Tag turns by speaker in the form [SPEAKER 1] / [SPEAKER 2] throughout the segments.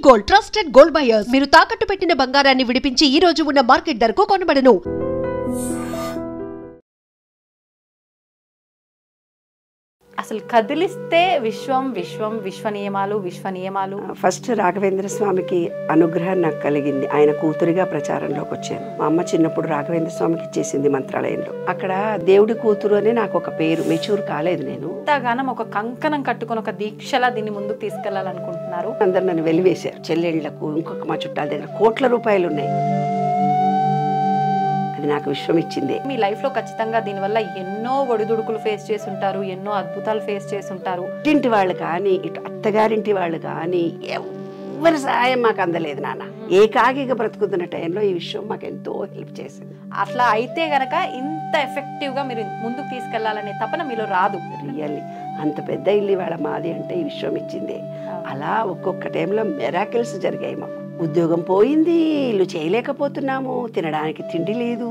[SPEAKER 1] Gold trusted gold buyers మీరు తాకట్టు పెట్టిన బంగారాన్ని విడిపించి ఈ రోజు ఉన్న మార్కెట్ ధరకు కొనబడను.
[SPEAKER 2] అసలు కదిలిస్తే విశ్వం విశ్వం విశ్వ నియమాలు
[SPEAKER 3] ఫస్ట్ రాఘవేంద్ర స్వామికి అనుగ్రహం నాకు కలిగింది. ఆయన కూతురిగా ప్రచారంలోకి వచ్చాను. మా అమ్మ చిన్నప్పుడు రాఘవేంద్ర స్వామికి ఇచ్చేసింది మంత్రాలయంలో. అక్కడ దేవుడి కూతురు అని నాకు ఒక పేరు, మెచ్యూర్ కాలేదు నేను.
[SPEAKER 2] ఇంతగానం ఒక కంకణం కట్టుకుని ఒక దీక్షలా దీన్ని ముందుకు తీసుకెళ్లాలనుకుంటున్నారు.
[SPEAKER 3] అందరు నన్ను వెలివేశారు. చెల్లెళ్లకు ఇంకొక మా చుట్టాల దగ్గర కోట్ల రూపాయలు ఉన్నాయి. అది నాకు విశ్వం ఇచ్చింది.
[SPEAKER 2] మీ లైఫ్ లో ఖచ్చితంగా దీనివల్ల ఎన్నో ఒడిదుడుకులు ఫేస్ చేసి ఉంటారు, ఎన్నో అద్భుతాలు ఫేస్ చేసి ఉంటారు.
[SPEAKER 3] ఇంటి వాళ్ళు కానీ ఇటు అత్తగారింటి వాళ్ళు కానీ ఎవరి సహాయం మాకు అందలేదు నాన్న. ఏకాకిగా బ్రతుకుతున్న టైంలో ఈ విషయం మాకు ఎంతో హెల్ప్ చేసింది.
[SPEAKER 2] అట్లా అయితే గనక ఇంత ఎఫెక్టివ్ గా మీరు ముందుకు తీసుకెళ్లాలనే తపన మీలో రాదు.
[SPEAKER 3] రియల్లీ అంత పెద్ద ఇల్లు ఇవాళ మాది అంటే ఈ విషయం ఇచ్చింది. అలా ఒక్కొక్క టైంలో మెరాకిల్స్ జరిగాయి. మాకు ఉద్యోగం పోయింది, ఇల్లు చేయలేకపోతున్నాము, తినడానికి తిండి లేదు,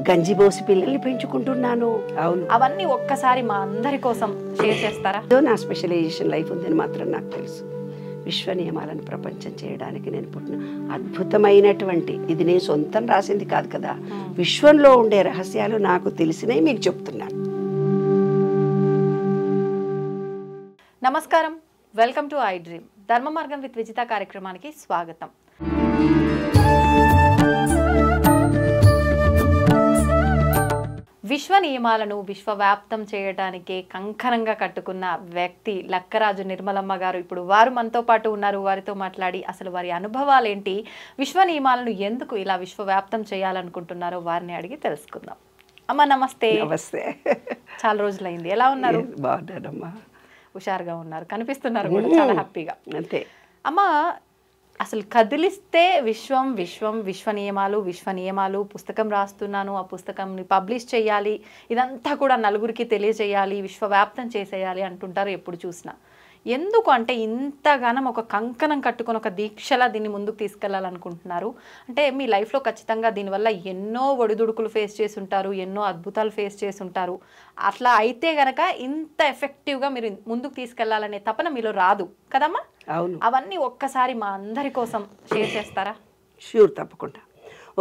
[SPEAKER 3] గంజి పోసి పిల్లల్ని పెంచుకుంటున్నాను. అవును,
[SPEAKER 2] అవన్నీ ఒక్కసారి మా అందరి కోసం షేర్ చేస్తారా?
[SPEAKER 3] నా స్పెషలైజేషన్ లైఫ్ ఉందని మాత్రం నాకు తెలుసు. విశ్వ నియమాలను ప్రపంచం చేయడానికి నేను పుట్టిన అద్భుతమైనటువంటి, ఇది నేను సొంతం రాసింది కాదు కదా, విశ్వంలో ఉండే రహస్యాలు నాకు తెలిసినవి మీకు చెప్తున్నాను.
[SPEAKER 2] నమస్కారం, వెల్కమ్ టు ఐ డ్రీమ్. ధర్మ మార్గం విత్ విజిత కార్యక్రమానికి స్వాగతం. విశ్వ నియమాలను విశ్వవ్యాప్తం చేయడానికి కంకణంగా కట్టుకున్న వ్యక్తి లక్కరాజు నిర్మలమ్మ గారు. ఇప్పుడు వారు మనతో పాటు ఉన్నారు. వారితో మాట్లాడి అసలు వారి అనుభవాలు ఏంటి, విశ్వ నియమాలను ఎందుకు ఇలా విశ్వవ్యాప్తం చేయాలనుకుంటున్నారో వారిని అడిగి తెలుసుకుందాం. అమ్మ నమస్తే.
[SPEAKER 3] నమస్తే.
[SPEAKER 2] చాలా రోజులైంది, ఎలా ఉన్నారు?
[SPEAKER 3] బాగున్నానమ్మా.
[SPEAKER 2] హుషారుగా ఉన్నారు, కనిపిస్తున్నారు కూడా చాలా హ్యాపీగా.
[SPEAKER 3] అంతే
[SPEAKER 2] అమ్మ, అసలు కదిలిస్తే విశ్వం విశ్వం విశ్వ నియమాలు పుస్తకం రాస్తున్నాను, ఆ పుస్తకంని పబ్లిష్ చేయాలి, ఇదంతా కూడా నలుగురికి తెలియజేయాలి, విశ్వవ్యాప్తం చేసేయాలి అంటుంటారు ఎప్పుడు చూసినా. ఎందుకు అంటే ఇంతగానం ఒక కంకణం కట్టుకుని ఒక దీక్షలా దీన్ని ముందుకు తీసుకెళ్లాలనుకుంటున్నారు? అంటే మీ లైఫ్లో ఖచ్చితంగా దీనివల్ల ఎన్నో ఒడిదుడుకులు ఫేస్ చేసి ఉంటారు, ఎన్నో అద్భుతాలు ఫేస్ చేసి ఉంటారు. అట్లా అయితే గనక ఇంత ఎఫెక్టివ్గా మీరు ముందుకు తీసుకెళ్లాలనే తపన మీలో రాదు కదమ్మా?
[SPEAKER 3] అవును.
[SPEAKER 2] అవన్నీ ఒక్కసారి మా అందరి కోసం షేర్ చేస్తారా?
[SPEAKER 3] ష్యూర్, తప్పకుండా.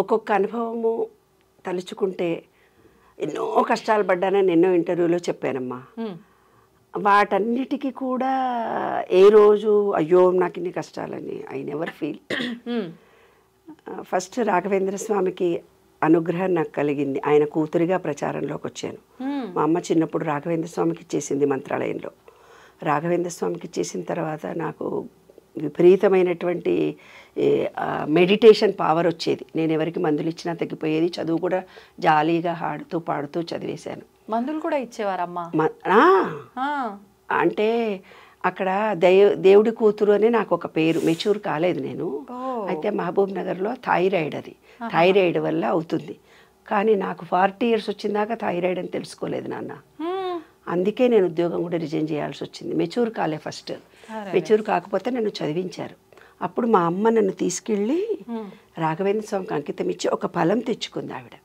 [SPEAKER 3] ఒక్కొక్క అనుభవము తలుచుకుంటే ఎన్నో కష్టాలు పడ్డానని ఎన్నో ఇంటర్వ్యూలో చెప్పానమ్మా. వాటన్నిటికీ కూడా ఏ రోజు అయ్యో నాకు ఇన్ని కష్టాలని I never feel. First Raghavendra స్వామికి అనుగ్రహం నాకు కలిగింది. ఆయన కూతురిగా ప్రచారంలోకి వచ్చాను. మా అమ్మ చిన్నప్పుడు రాఘవేంద్ర స్వామికి ఇచ్చేసింది మంత్రాలయంలో. రాఘవేంద్ర స్వామికి ఇచ్చేసిన తర్వాత నాకు విపరీతమైనటువంటి మెడిటేషన్ పవర్ వచ్చేది. నేను ఎవరికి మందులు ఇచ్చినా తగ్గిపోయేది. చదువు కూడా జాలీగా ఆడుతూ పాడుతూ చదివేశాను.
[SPEAKER 2] మందులు కూడా ఇచ్చేవారమ్మా?
[SPEAKER 3] అంటే అక్కడ దేవుడి కూతురు అని నాకు ఒక పేరు, మెచ్యూర్ కాలేదు నేను. అయితే మహబూబ్ నగర్లో థైరాయిడ్, అది థైరాయిడ్ వల్ల అవుతుంది. కానీ నాకు 40 years వచ్చిందాకా థైరాయిడ్ అని తెలుసుకోలేదు నాన్న. అందుకే నేను ఉద్యోగం కూడా రిజైన్ చేయాల్సి వచ్చింది. మెచ్యూర్ కాలే ఫస్ట్. మెచ్యూర్ కాకపోతే నన్ను చదివించారు. అప్పుడు మా అమ్మ నన్ను తీసుకెళ్ళి రాఘవేంద్ర స్వామికి అంకితం ఇచ్చి ఒక ఫలం తెచ్చుకుంది. ఆవిడ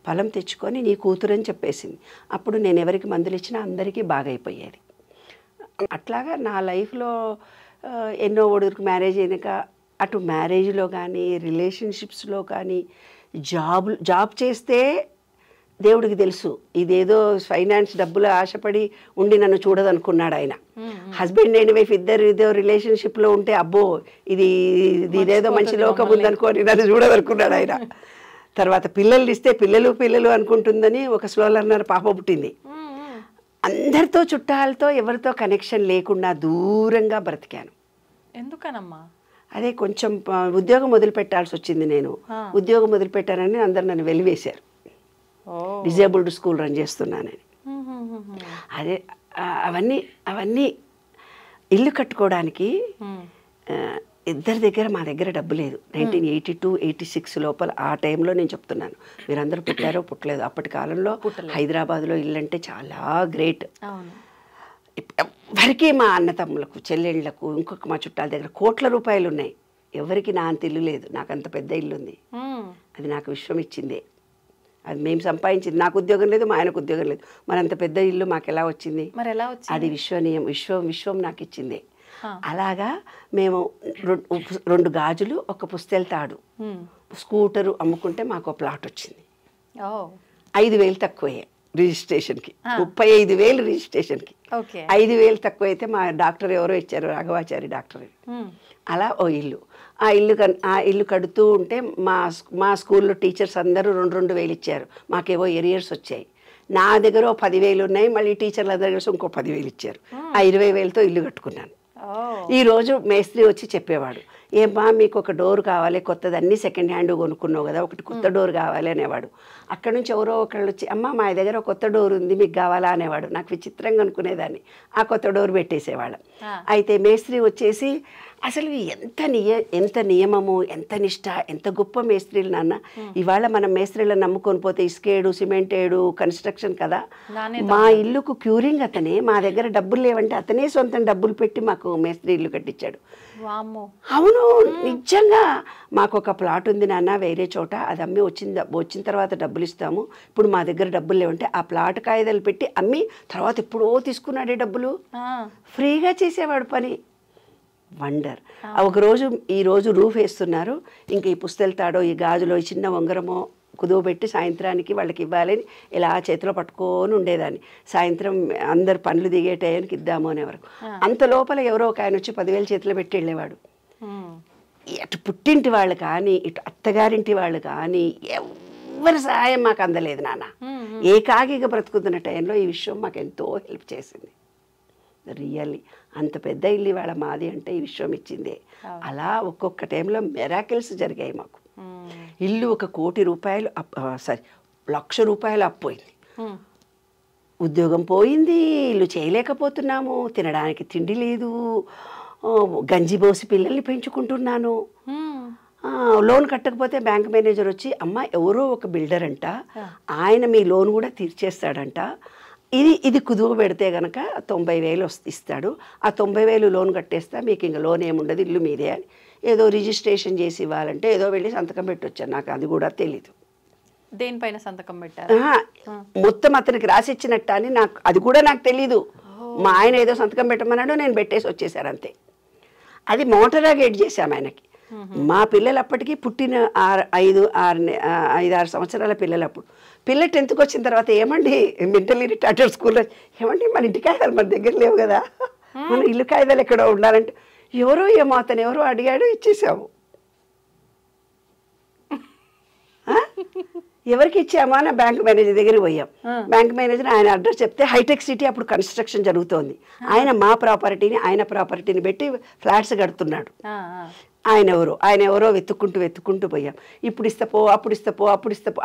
[SPEAKER 3] ఫలం తెచ్చుకొని నీ కూతురు అని చెప్పేసింది. అప్పుడు నేను ఎవరికి మందులు ఇచ్చినా అందరికీ బాగైపోయేది. అట్లాగా నా లైఫ్లో ఎన్నో ఒడుకు మ్యారేజ్ అయినాక అటు మ్యారేజ్లో కానీ రిలేషన్షిప్స్లో కానీ జాబ్ చేస్తే దేవుడికి తెలుసు ఇదేదో ఫైనాన్స్ డబ్బులు ఆశపడి ఉండి నన్ను చూడదనుకున్నాడు ఆయన. హస్బెండ్ అండ్ వైఫ్ ఇద్దరు ఇదో రిలేషన్షిప్లో ఉంటే అబ్బో ఇదేదో మంచి లోకం ఉందనుకోని నన్ను చూడదనుకున్నాడు ఆయన. తర్వాత పిల్లలు ఇస్తే పిల్లలు అనుకుంటుందని ఒక స్లోలన్నర్ పాప పుట్టింది. అందరితో చుట్టాలతో ఎవరితో కనెక్షన్ లేకుండా దూరంగా బ్రతికాను.
[SPEAKER 2] ఎందుకనమ్మా?
[SPEAKER 3] అదే కొంచెం ఉద్యోగం మొదలుపెట్టాల్సి వచ్చింది. నేను ఉద్యోగం మొదలుపెట్టానని అందరు నన్ను వెలివేశారు. డిజేబుల్డ్ స్కూల్ రన్ చేస్తున్నానని. అదే అవన్నీ ఇల్లు కట్టుకోవడానికి ఇద్దరి దగ్గర, మా దగ్గర డబ్బు లేదు. 1982-86 లోపల ఆ టైంలో నేను చెప్తున్నాను. మీరందరూ పుట్టారో పుట్టలేదు. అప్పటి కాలంలో హైదరాబాద్లో ఇల్లు అంటే చాలా గ్రేట్. ఎవరికి మా అన్నతమ్ములకు, చెల్లెళ్ళకు, ఇంకొక మా చుట్టాల దగ్గర కోట్ల రూపాయలు ఉన్నాయి. ఎవరికి నా అంత ఇల్లు లేదు. నాకు అంత పెద్ద ఇల్లు ఉంది. అది నాకు విశ్వం ఇచ్చిందే. అది మేము సంపాదించింది. నాకు ఉద్యోగం లేదు, మా ఆయనకు ఉద్యోగం లేదు. మనంత పెద్ద ఇల్లు మాకు ఎలా వచ్చింది?
[SPEAKER 2] మరి ఎలా వచ్చింది?
[SPEAKER 3] అది విశ్వ నియమం, విశ్వం నాకు ఇచ్చింది. అలాగా మేము 2 గాజులు, ఒక పుస్తెల తాడు, స్కూటరు అమ్ముకుంటే మాకు ప్లాట్ వచ్చింది. 5,000 తక్కువే రిజిస్ట్రేషన్కి, 35,000 రిజిస్ట్రేషన్కి. 5,000 తక్కువ అయితే మా డాక్టర్ ఎవరో ఇచ్చారు, రాఘవాచారి డాక్టర్. అలా ఓ ఇల్లు, ఆ ఇల్లు కడుతూ ఉంటే మా స్కూల్లో టీచర్స్ అందరూ 2,000 ఇచ్చారు. మాకేవో ఎరియర్స్ వచ్చాయి. నా దగ్గర 10,000 ఉన్నాయి, మళ్ళీ టీచర్ల దగ్గర ఇంకో 10,000 ఇచ్చారు. ఆ 20,000తో ఇల్లు కట్టుకున్నాను. ఈరోజు మేస్త్రి వచ్చి చెప్పేవాడు, ఏమ్మా మీకు ఒక డోర్ కావాలి కొత్తది, అన్నీ సెకండ్ హ్యాండ్ కొనుక్కున్నావు కదా, ఒకటి కొత్త డోర్ కావాలి అనేవాడు. అక్కడ నుంచి ఎవరో ఒకళ్ళు వచ్చి, అమ్మ మా దగ్గర కొత్త డోర్ ఉంది మీకు కావాలా అనేవాడు. నాకు విచిత్రంగా అనుకునేదాన్ని. ఆ కొత్త డోర్ పెట్టేసేవాళ్ళం. అయితే మేస్త్రి వచ్చేసి అసలు ఎంత నియమము, ఎంత నిష్ఠ, ఎంత గొప్ప మేస్త్రీలు నాన్న. ఇవాళ మనం మేస్త్రీలను నమ్ముకొని పోతే ఇసుకేడు, సిమెంటేడు, కన్స్ట్రక్షన్ కదా. మా ఇల్లుకు క్యూరింగ్ అతనే, మా దగ్గర డబ్బులు లేవంటే అతనే సొంతం డబ్బులు పెట్టి మాకు మేస్త్రి ఇల్లు కట్టించాడు. అవును, నిజంగా మాకు ఒక ప్లాట్ ఉంది నాన్న వేరే చోట, అది అమ్మి వచ్చిన తర్వాత డబ్బులు ఇస్తాము, ఇప్పుడు మా దగ్గర డబ్బులు లేవంటే ఆ ప్లాట్ కాయిదాలు పెట్టి అమ్మి తర్వాత ఎప్పుడో తీసుకున్నాడే డబ్బులు. ఫ్రీగా చేసేవాడు పని. వండర్. ఒకరోజు ఈరోజు రూఫ్ వేస్తున్నారు, ఇంకా ఈ పుస్తెల తాడో, ఈ గాజులో, ఈ చిన్న ఉంగరమో కుదువబెట్టి సాయంత్రానికి వాళ్ళకి ఇవ్వాలని ఇలా చేతిలో పట్టుకొని ఉండేదాన్ని. సాయంత్రం అందరు పనులు దిగే టైంకి ఇద్దాము అనేవారు. అంత లోపల ఎవరో ఒక ఆయన వచ్చి 10,000 చేతిలో పెట్టి వెళ్ళేవాడు. అటు పుట్టింటి వాళ్ళు కానీ, ఇటు అత్తగారింటి వాళ్ళు కానీ ఎవరి సహాయం మాకు అందలేదు నాన్న. ఏకాకిగా బ్రతుకుతున్న టైంలో ఈ విషయం మాకు ఎంతో హెల్ప్ చేసింది. రియల్లీ అంత పెద్ద ఇల్లు ఇవాళ మాది అంటే ఈ విషయం ఇచ్చిందే. అలా ఒక్కొక్క టైంలో మెరాకిల్స్ జరిగాయి మాకు. ఇల్లు 1,00,00,000 రూపాయలు ₹1,00,000 అప్పోయింది. ఉద్యోగం పోయింది, ఇల్లు చేయలేకపోతున్నాము, తినడానికి తిండి లేదు, గంజి పోసి పిల్లల్ని పెంచుకుంటున్నాను. లోన్ కట్టకపోతే బ్యాంక్ మేనేజర్ వచ్చి, అమ్మ ఎవరో ఒక బిల్డర్ అంట, ఆయన మీ లోన్ కూడా తీర్చేస్తాడంట, ఇది కుదువ పెడితే కనుక 90,000 ఇస్తాడు, ఆ 90,000 లోన్ కట్టేస్తా, మీకు ఇంకా లోన్ ఏముండదు, ఇల్లు మీదే అని ఏదో రిజిస్ట్రేషన్ చేసి ఇవ్వాలంటే ఏదో వెళ్ళి సంతకం పెట్టొచ్చాను. నాకు అది కూడా తెలీదు.
[SPEAKER 2] దేనిపైన సంతకం పెట్టారు?
[SPEAKER 3] మొత్తం అతనికి రాసిచ్చినట్ట అని అది కూడా నాకు తెలీదు. మా ఆయన ఏదో సంతకం పెట్టమన్నాడు, నేను పెట్టేసి వచ్చేసాను అంతే. అది మోటరాగేట్ చేశాము ఆయనకి. మా పిల్లలు అప్పటికి పుట్టిన 5-6 సంవత్సరాల పిల్లలు. అప్పుడు పిల్ల 10th వచ్చిన తర్వాత, ఏమండి మెంటల్లీ రిటార్టెడ్ స్కూల్లో, ఏమండి మన ఇంటి కాయిదాలు మన దగ్గర లేవు కదా, మన ఇల్లు కాయిదాలు ఎక్కడో ఉండాలంటే, ఎవరో ఏమో అతను ఎవరో అడిగాడు, ఇచ్చేసాము. ఎవరికి ఇచ్చామా అని బ్యాంక్ మేనేజర్ దగ్గరికి పోయాం. బ్యాంక్ మేనేజర్ ఆయన అడ్రస్ చెప్తే, హైటెక్ సిటీ అప్పుడు కన్స్ట్రక్షన్ జరుగుతోంది, ఆయన మా ప్రాపర్టీని పెట్టి ఫ్లాట్స్ కడుతున్నాడు. ఆయన ఎవరో వెతుక్కుంటూ పోయాం. ఇప్పుడు ఇస్తపో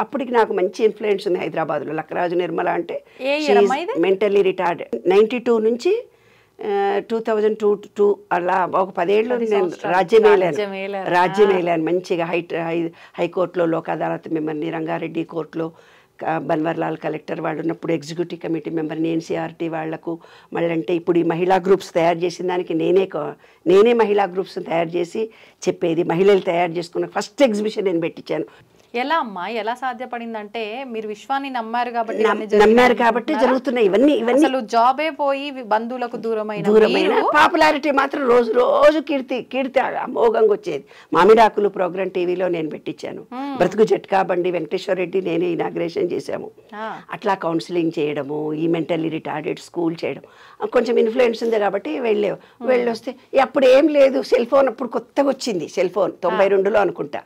[SPEAKER 3] అప్పటికి నాకు మంచి ఇన్ఫ్లుయెన్స్ ఉంది హైదరాబాద్లో. లక్కరాజు నిర్మల అంటే మెంటల్లీ రిటార్డ్. 92 నుంచి 2002 అలా ఒక 10 ఏళ్ళు నేను రాజ్యం వేలాను మంచిగా. హైకోర్టులో లోక్ అదాలత్ మెంబర్ని, రంగారెడ్డి కోర్టులో బన్వర్లాల్ కలెక్టర్ వాళ్ళు ఉన్నప్పుడు ఎగ్జిక్యూటివ్ కమిటీ మెంబర్ని, ఎన్సీఆర్టీ వాళ్లకు. మళ్ళీ అంటే ఇప్పుడు ఈ మహిళా గ్రూప్స్ తయారు చేసిన దానికి నేనే మహిళా గ్రూప్స్ని తయారు చేసి చెప్పేది. మహిళలు తయారు చేసుకున్న ఫస్ట్ ఎగ్జిబిషన్ నేను పెట్టించాను.
[SPEAKER 2] ఎలా అమ్మా, ఎలా సాధ్యపడిందంటే మీరు విశ్వాన్ని నమ్మారు
[SPEAKER 3] కాబట్టి జరుగుతున్నాయి ఇవన్నీ.
[SPEAKER 2] అసలు జాబే పోయి బంధువులకు దూరమైన
[SPEAKER 3] పాపులారిటీ మాత్రం రోజు కీర్తి అమోఘంగా వచ్చేది. మామిడాకులు ప్రోగ్రామ్ టీవీలో నేను పెట్టించాను. బ్రతుకు జట్కా బండి వెంకటేశ్వర రెడ్డి నేనే ఇనాగ్రేషన్ చేశాము. అట్లా కౌన్సిలింగ్ చేయడము, ఈ మెంటల్లీ రిటార్డెడ్ స్కూల్ చేయడం కొంచెం ఇన్ఫ్లుయెన్స్ ఉంది కాబట్టి వెళ్ళొస్తే అప్పుడు ఏం లేదు. సెల్ ఫోన్ అప్పుడు కొత్తగా వచ్చింది, సెల్ ఫోన్ 92లో అనుకుంటా.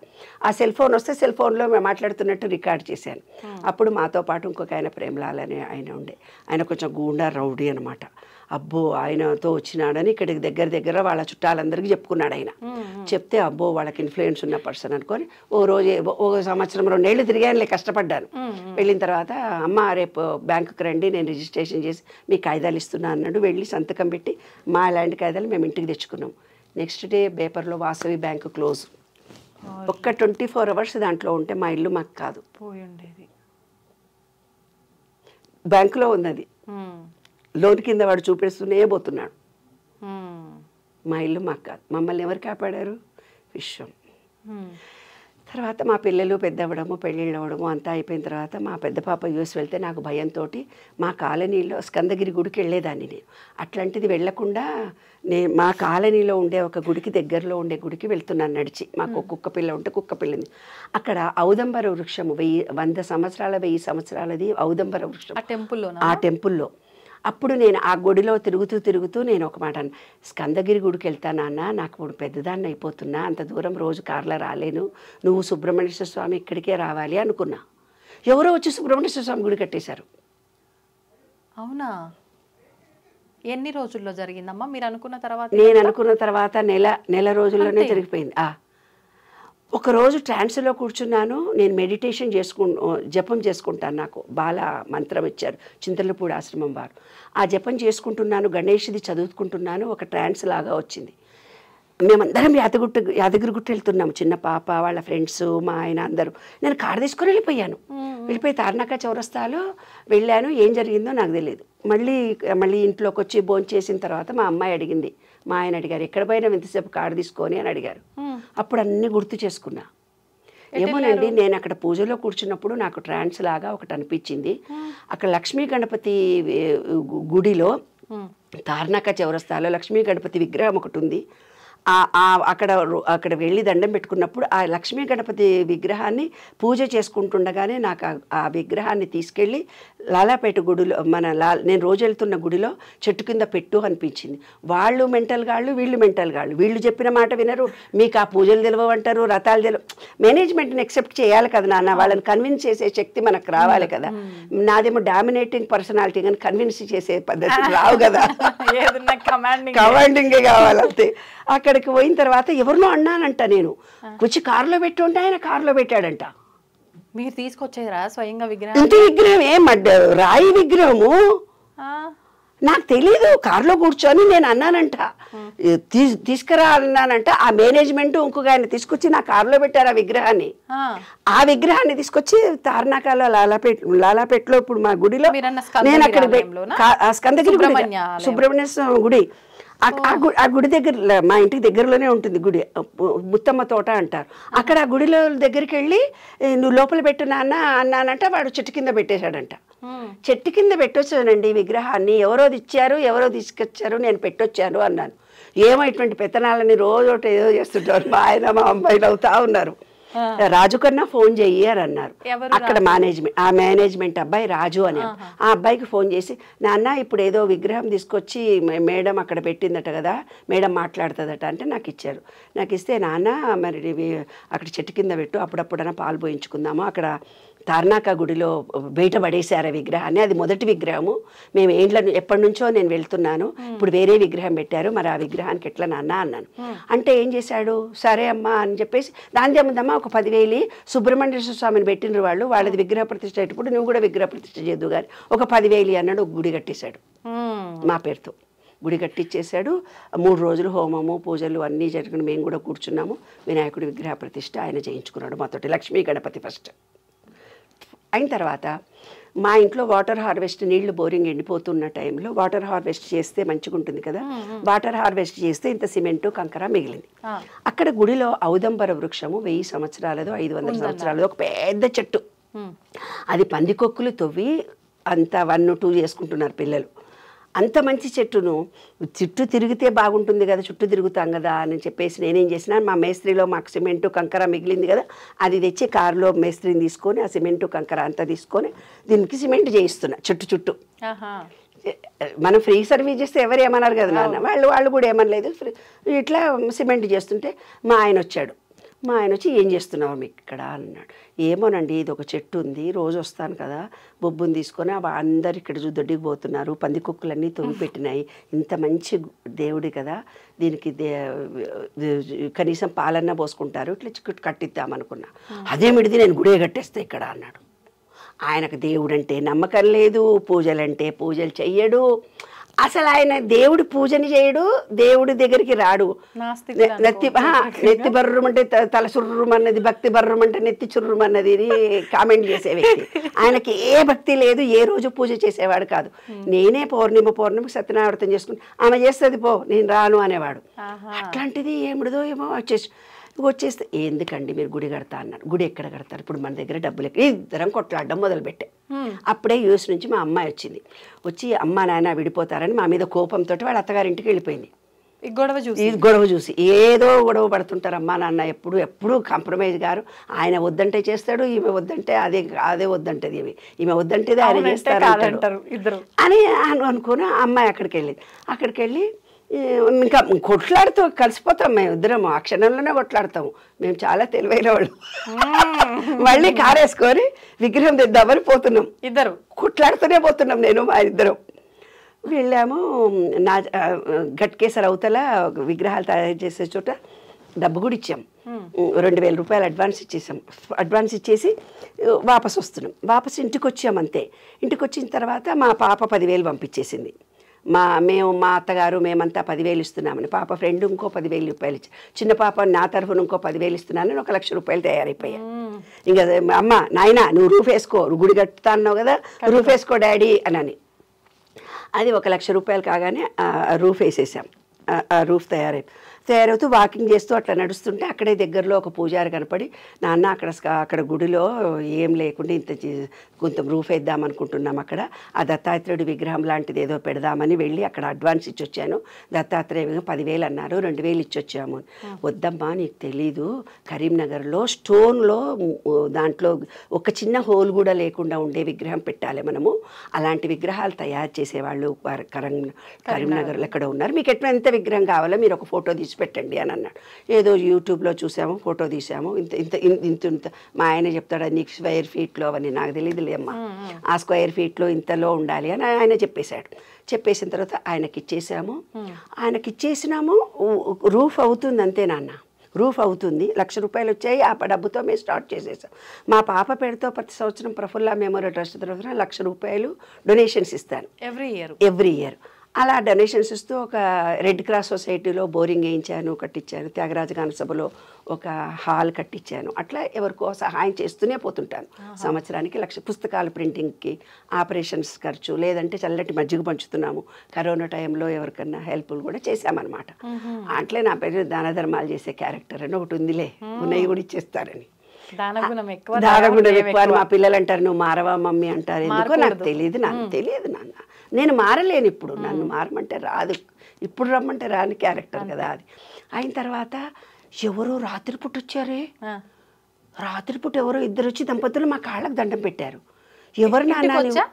[SPEAKER 3] ఆ సెల్ ఫోన్ వస్తే సెల్ ఫోన్లో మేము మాట్లాడుతున్నట్టు రికార్డ్ చేశాను. అప్పుడు మాతో పాటు ఇంకొక ఆయన ప్రేమలాల్ అనే ఆయన ఉండే, ఆయన కొంచెం గూండా రౌడీ అనమాట. అబ్బో ఆయనతో వచ్చినాడని ఇక్కడికి దగ్గర వాళ్ళ చుట్టాలందరికీ చెప్పుకున్నాడు ఆయన. చెప్తే అబ్బో వాళ్ళకి ఇన్ఫ్లుయెన్స్ ఉన్న పర్సన్ అనుకొని ఓ సంవత్సరం 2 ఏళ్ళు తిరిగానులే, కష్టపడ్డాను. వెళ్ళిన తర్వాత అమ్మ రేపు బ్యాంకుకి రండి, నేను రిజిస్ట్రేషన్ చేసి మీ కాయిదాలు ఇస్తున్నా అన్నాడు. వెళ్ళి సంతకం పెట్టి మా ల్యాండ్ కాయిదాలు మేము ఇంటికి తెచ్చుకున్నాం. నెక్స్ట్ డే పేపర్లో వాసవి బ్యాంకు క్లోజ్. ఒక్క 24 అవర్స్ దాంట్లో ఉంటే మా ఇల్లు మాకు కాదు, బ్యాంకులో ఉన్నది. లోన్ కింద వాడు చూపిస్తూనే పోతున్నాడు. మా ఇల్లు మాకు కాదు. మమ్మల్ని ఎవరు కాపాడారు? విశ్వం. తర్వాత మా పిల్లలు పెద్దవ్వడము పెళ్ళిళ్ళు అవ్వడము అంతా అయిపోయిన తర్వాత మా పెద్ద పాప యూఎస్ వెళ్తే నాకు భయంతో మా కాలనీలో స్కందగిరి గుడికి వెళ్ళేదాన్ని నేను. అట్లాంటిది వెళ్లకుండా మా కాలనీలో ఉండే ఒక గుడికి దగ్గరలో ఉండే గుడికి వెళ్తున్నాను నడిచి. మాకు కుక్క పిల్ల ఉంటే కుక్క పిల్లని అక్కడ ఔదంబర వృక్షము 100 సంవత్సరాల 1000 సంవత్సరాలది ఔదంబర వృక్షం ఆ టెంపుల్లో. అప్పుడు నేను ఆ గుడిలో తిరుగుతూ నేను ఒక మాట స్కందగిరి గుడికి వెళ్తానన్నా, నాకు ఇప్పుడు పెద్దదాన్ని అయిపోతున్నా, అంత దూరం రోజు కార్లో రాలేను, నువ్వు సుబ్రహ్మణ్యేశ్వర స్వామి ఇక్కడికే రావాలి అనుకున్నా. ఎవరో వచ్చి సుబ్రహ్మణ్యేశ్వర స్వామి గుడి కట్టేశారు.
[SPEAKER 2] అవునా? ఎన్ని రోజుల్లో జరిగిందమ్మా మీరు అనుకున్న తర్వాత?
[SPEAKER 3] నేను అనుకున్న తర్వాత నెల రోజుల్లోనే జరిగిపోయింది. ఒకరోజు ట్రాన్స్లో కూర్చున్నాను, నేను మెడిటేషన్ జపం చేసుకుంటాను. నాకు బాల మంత్రం ఇచ్చారు చింతలపూడి ఆశ్రమం వారు. ఆ జపం చేసుకుంటున్నాను, గణేష్ది చదువుకుంటున్నాను, ఒక ట్రాన్స్ లాగా వచ్చింది. మేమందరం యాదగిరిగుట్ట వెళ్తున్నాము, చిన్న పాప వాళ్ళ ఫ్రెండ్స్ మా ఆయన అందరూ. నేను కారు తీసుకొని వెళ్ళిపోయి తార్నాక చౌరస్తాలో వెళ్ళాను. ఏం జరిగిందో నాకు తెలియదు. మళ్ళీ ఇంట్లోకి వచ్చి భోంచేసిన తర్వాత మా అమ్మాయి అడిగింది, మా ఆయన అడిగారు, ఎక్కడ పోయినా ఎంతసేపు కారు తీసుకొని అని అడిగారు. అప్పుడు అన్నీ గుర్తు చేసుకున్నా. ఏమోనండి, నేను అక్కడ పూజలో కూర్చున్నప్పుడు నాకు ట్రాన్స్ లాగా ఒకటి అనిపించింది. అక్కడ లక్ష్మీ గణపతి గుడిలో తార్నాక చౌరస్తాలో లక్ష్మీ గణపతి విగ్రహం ఒకటి ఉంది. అక్కడ వెళ్ళి దండం పెట్టుకున్నప్పుడు ఆ లక్ష్మీ గణపతి విగ్రహాన్ని పూజ చేసుకుంటుండగానే నాకు ఆ విగ్రహాన్ని తీసుకెళ్ళి లాలాపేట గుడిలో నేను రోజు వెళ్తున్న గుడిలో చెట్టు కింద పెట్టు అనిపించింది. వాళ్ళు మెంటల్ గాళ్ళు, వీళ్ళు మెంటల్ గాళ్ళు. వీళ్ళు చెప్పిన మాట వినరు, మీకు ఆ పూజలు తెలియవంటారు, రథాలు తెలియవు. మేనేజ్మెంట్ని ఎక్సెప్ట్ చేయాలి కదా నాన్న, వాళ్ళని కన్విన్స్ చేసే శక్తి మనకు రావాలి కదా. నాదేమో డామినేటింగ్ పర్సనాలిటీ, కానీ కన్విన్స్ చేసే పద్ధతి రావు కదా, కమాండింగే కావాలంతే. అక్కడికి పోయిన తర్వాత ఎవరినో అన్నానంట, నేను వచ్చి కారులో పెట్టి ఉంటే ఆయన కారులో పెట్టాడంట.
[SPEAKER 2] మీరు తీసుకొచ్చారా స్వయంగా విగ్రహం?
[SPEAKER 3] ఇంటి విగ్రహం రాయి విగ్రహము, నాకు తెలీదు. కారులో కూర్చొని నేను అన్నానంట, తీసుకురా అన్నానంట. ఆ మేనేజ్మెంట్ ఇంకొక ఆయన తీసుకొచ్చి నా కారులో పెట్టారు ఆ విగ్రహాన్ని. ఆ విగ్రహాన్ని తీసుకొచ్చి తార్నాకాలో లాలాపేటలో ఇప్పుడు మా గుడిలో నేను అక్కడ స్కందగిరి సుబ్రహ్మణ్య స్వామి గుడి, ఆ గుడి దగ్గర మా ఇంటికి దగ్గరలోనే ఉంటుంది గుడి, ముత్తమ్మ తోట అంటారు. అక్కడ ఆ గుడిలో దగ్గరికి వెళ్ళి నువ్వు లోపల పెట్టు నాన్న అన్నానంట. వాడు చెట్టు కింద పెట్టేశాడంట. చెట్టు కింద పెట్టొచ్చానండి విగ్రహాన్ని. ఎవరో ఇచ్చారు, ఎవరో తీసుకొచ్చారు, నేను పెట్టొచ్చాను అన్నాను. ఏమో ఇటువంటి పెత్తనాలని రోజు ఏదో చేస్తుంటారు. మా ఆయన మా అమ్మాయిలు అవుతా ఉన్నారు. రాజు కన్నా ఫోన్ చెయ్యి అని అన్నారు. అక్కడ మేనేజ్మెంట్ అబ్బాయి రాజు అని. ఆ అబ్బాయికి ఫోన్ చేసి, నాన్న ఇప్పుడు ఏదో విగ్రహం తీసుకొచ్చి మేడం అక్కడ పెట్టిందట కదా, మేడం మాట్లాడుతుందట అంటే నాకు ఇచ్చారు. నాకు ఇస్తే, నాన్న మరి అక్కడ చెట్టు కింద పెట్టు, అప్పుడప్పుడైనా పాలు పోయించుకుందాము. అక్కడ తార్నాక గుడిలో బయట పడేశారు ఆ విగ్రహాన్ని. అది మొదటి విగ్రహము. మేము ఎప్పటి నుంచో నేను వెళ్తున్నాను, ఇప్పుడు వేరే విగ్రహం పెట్టారు, మరి ఆ విగ్రహానికి ఎట్లా నాన్న అన్నాను. అంటే ఏం చేశాడు, సరే అమ్మా అని చెప్పేసి, దాని ఏముందమ్మా ఒక 10,000 సుబ్రహ్మణ్యేశ్వర స్వామిని పెట్టిన వాళ్ళది విగ్రహ ప్రతిష్ఠ అయ్యేటప్పుడు నువ్వు కూడా విగ్రహ ప్రతిష్ఠ చేద్దు కానీ ఒక 10,000 అన్నాడు. ఒక గుడి కట్టేశాడు మా పేరుతో. గుడి కట్టించేశాడు. 3 రోజులు హోమము పూజలు అన్నీ జరుగుతుంది. మేము కూడా కూర్చున్నాము. వినాయకుడి విగ్రహ ప్రతిష్ఠ ఆయన చేయించుకున్నాడు మాతోటి. లక్ష్మీ గణపతి ఫస్ట్ అయిన తర్వాత మా ఇంట్లో వాటర్ హార్వెస్ట్, నీళ్లు బోరింగ్ ఎండిపోతున్న టైంలో వాటర్ హార్వెస్ట్ చేస్తే మంచిగా ఉంటుంది కదా. వాటర్ హార్వెస్ట్ చేస్తే ఇంత సిమెంటు కంకర మిగిలింది. అక్కడ గుడిలో ఔదంబర వృక్షము 1000 సంవత్సరాలదో 500 సంవత్సరాలదో ఒక పెద్ద చెట్టు. అది పందికొక్కులు తవ్వి అంత 1, 2 చేసుకుంటున్నారు పిల్లలు. అంత మంచి చెట్టును చుట్టూ తిరిగితే బాగుంటుంది కదా, చుట్టూ తిరుగుతాం కదా అని చెప్పేసి నేనేం చేసినా, మా మేస్త్రిలో మాకు సిమెంటు కంకర మిగిలింది కదా, అది తెచ్చి కారులో మేస్త్రిని తీసుకొని ఆ సిమెంటు కంకర అంతా తీసుకొని దీనికి సిమెంట్ చేయిస్తున్నా చుట్టూ. మనం ఫ్రీ సర్వీస్ చేస్తే ఎవరు ఏమన్నారు కదా నాన్న, వాళ్ళు కూడా ఏమనలేదు. ఇట్లా సిమెంట్ చేస్తుంటే మా ఆయన వచ్చాడు. మా ఆయన వచ్చి, ఏం చేస్తున్నావు మీకు ఇక్కడ అన్నాడు. ఏమోనండి, ఇది ఒక చెట్టు ఉంది, రోజు వస్తాను కదా, బొబ్బుని తీసుకొని అందరు ఇక్కడ దొడ్డికి పోతున్నారు, పందికొక్కులన్నీ తొమ్మి పెట్టినాయి, ఇంత మంచి దేవుడి కదా, దీనికి కనీసం పాలన్నా పోసుకుంటారు, ఇట్లా కట్టిద్దామనుకున్నా. అదేమిటిది, నేను గుడే కట్టేస్తా ఇక్కడ అన్నాడు. ఆయనకు దేవుడు అంటే నమ్మకం లేదు, పూజలంటే పూజలు చెయ్యడు. అసలు ఆయన దేవుడి పూజని చేయడు, దేవుడి దగ్గరికి రాడు. నెత్తి బర్రమంటే తల సుర్రుమన్నది, భక్తి బర్రమంటే నెత్తి చుర్రుమన్నది కామెంట్ చేసే వ్యక్తి. ఆయనకి ఏ భక్తి లేదు, ఏ రోజు పూజ చేసేవాడు కాదు. నేనే పౌర్ణిమ సత్యనారాయణ చేసుకుని ఆమె చేస్తుంది పో, నేను రాను అనేవాడు. అట్లాంటిది ఏమిడిదో ఏమో వచ్చేసి వచ్చేస్తే ఎందుకండి మీరు గుడి కడతా అన్నారు. గుడి ఎక్కడ కడతారు, ఇప్పుడు మన దగ్గర డబ్బులు ఎక్కడ, ఇద్దరం కొట్లాడడం మొదలుపెట్టే. అప్పుడే యూఎస్ నుంచి మా అమ్మాయి వచ్చింది. వచ్చి అమ్మ నాయన విడిపోతారని మా మీద కోపంతో వాళ్ళ అత్తగారింటికి వెళ్ళిపోయింది.
[SPEAKER 2] ఈ గొడవ చూసి
[SPEAKER 3] ఏదో గొడవ పడుతుంటారు అమ్మా నాన్న, ఎప్పుడు కాంప్రమైజ్ గారు. ఆయన వద్దంటే చేస్తాడు, ఈమె వద్దంటే అదే వద్దంటది, ఈమె వద్దంటేది ఆయన చేస్తారు
[SPEAKER 2] ఇద్దరు అని
[SPEAKER 3] అనుకుని అమ్మాయి అక్కడికి వెళ్ళి ఇంకా కొట్లాడుతూ కలిసిపోతాం మేము ఇద్దరం. ఆ క్షణంలోనే కొట్లాడతాము మేము, చాలా తెలివైన వాళ్ళు. మళ్ళీ కారేసుకొని విగ్రహం తెద్దామని పోతున్నాం, ఇద్దరు కొట్లాడుతూనే పోతున్నాం నేను మా ఇద్దరం. వెళ్ళాము గట్కేసర్ అవతల విగ్రహాలు తయారు చేసే చోట డబ్బు కూడా ఇచ్చాం. 2000 రూపాయలు అడ్వాన్స్ ఇచ్చేసి వాపస్ వస్తున్నాం. వాపస్ ఇంటికి వచ్చాం అంతే. ఇంటికి వచ్చిన తర్వాత మా పాప 10,000 పంపించేసింది. మా అత్తగారు మేమంతా 10,000 ఇస్తున్నామని, పాప ఫ్రెండ్ ఇంకో 10,000 రూపాయలు ఇచ్చి, చిన్న పాప నా తరఫున ఇంకో 10,000 ఇస్తున్నానని 1,00,000 రూపాయలు తయారైపోయా. ఇంకా అమ్మ నాయన నువ్వు రూఫ్ వేసుకో, గుడి కట్టుతా అన్నావు కదా, రూఫ్ వేసుకో డాడీ అని. అది 1,00,000 రూపాయలు కాగానే రూఫ్ వేసేసాం. ఆ రూఫ్ తయారవుతూ వాకింగ్ చేస్తూ అట్లా నడుస్తుంటే అక్కడే దగ్గరలో ఒక పూజారి కనపడి, నాన్న అక్కడ గుడిలో ఏం లేకుండా కొంచెం రూఫ్ వేద్దాం అనుకుంటున్నాం, అక్కడ ఆ దత్తాత్రేయుడి విగ్రహం లాంటిది ఏదో పెడదామని వెళ్ళి అక్కడ అడ్వాన్స్ ఇచ్చొచ్చాను. దత్తాత్రేయ 10,000 అన్నారు, 2,000 ఇచ్చొచ్చాము. వద్దమ్మా నీకు తెలీదు, కరీంనగర్లో స్టోన్లో దాంట్లో ఒక చిన్న హోల్ కూడా లేకుండా ఉండే విగ్రహం పెట్టాలి మనము, అలాంటి విగ్రహాలు తయారు చేసేవాళ్ళు కరీంనగర్లో ఎక్కడ ఉన్నారు, మీకు ఎంత విగ్రహం కావాలో మీరు ఒక ఫోటో తీసి పెట్టండి అని అన్నాడు. ఏదో యూట్యూబ్లో చూసాము, ఫోటో తీసాము. ఇంత మా ఆయన చెప్తాడు, నీకు స్క్వేర్ ఫీట్లో అని నాకు తెలియదులే అమ్మా, ఆ స్క్వేర్ ఫీట్లో ఇంతలో ఉండాలి అని ఆయన చెప్పేసిన తర్వాత ఆయనకి ఇచ్చేసినాము. రూఫ్ అవుతుంది అంతే నాన్న, రూఫ్ అవుతుంది. 1,00,000 రూపాయలు వచ్చాయి. ఆ డబ్బుతో మేము స్టార్ట్ చేసేసాం. మా పాప పేరుతో ప్రతి సంవత్సరం ప్రఫుల్ల మెమోరియల్ ట్రస్ట్ తరఫున 1,00,000 రూపాయలు డొనేషన్స్ ఇస్తాను ఎవ్రీ ఇయర్. అలా డొనేషన్స్ ఇస్తూ ఒక రెడ్ క్రాస్ సొసైటీలో బోరింగ్ కట్టించాను. త్యాగరాజ గాన సభలో ఒక హాల్ కట్టించాను. అట్లా ఎవరికో సహాయం చేస్తూనే పోతుంటాను. సంవత్సరానికి 1,00,000 పుస్తకాల ప్రింటింగ్కి, ఆపరేషన్స్ ఖర్చు, లేదంటే చల్లటి మజ్జిగ పంచుతున్నాము. కరోనా టైంలో ఎవరికన్నా హెల్ప్లు కూడా చేశామన్నమాట. అట్లే నా పేరు దాన ధర్మాలు చేసే క్యారెక్టర్ అని ఒకటి ఉందిలే, ఉన్నవి కూడా ఇచ్చేస్తారని. దానగుణం ఎక్కువ మా పిల్లలు అంటారు, నువ్వు మారవా మమ్మీ అంటారు. ఎందుకో నాకు తెలియదు నాన్న, నేను మారలేను. ఇప్పుడు నన్ను మారమంటే రాదు, ఇప్పుడు రమ్మంటే రాని క్యారెక్టర్ కదా అది. అయిన తర్వాత ఎవరో రాత్రిపూట వచ్చారే, రాత్రిపూట ఎవరో ఇద్దరు వచ్చి దంపతులు మా కాళ్ళకు దండం పెట్టారు. ఎవరు నాన్న?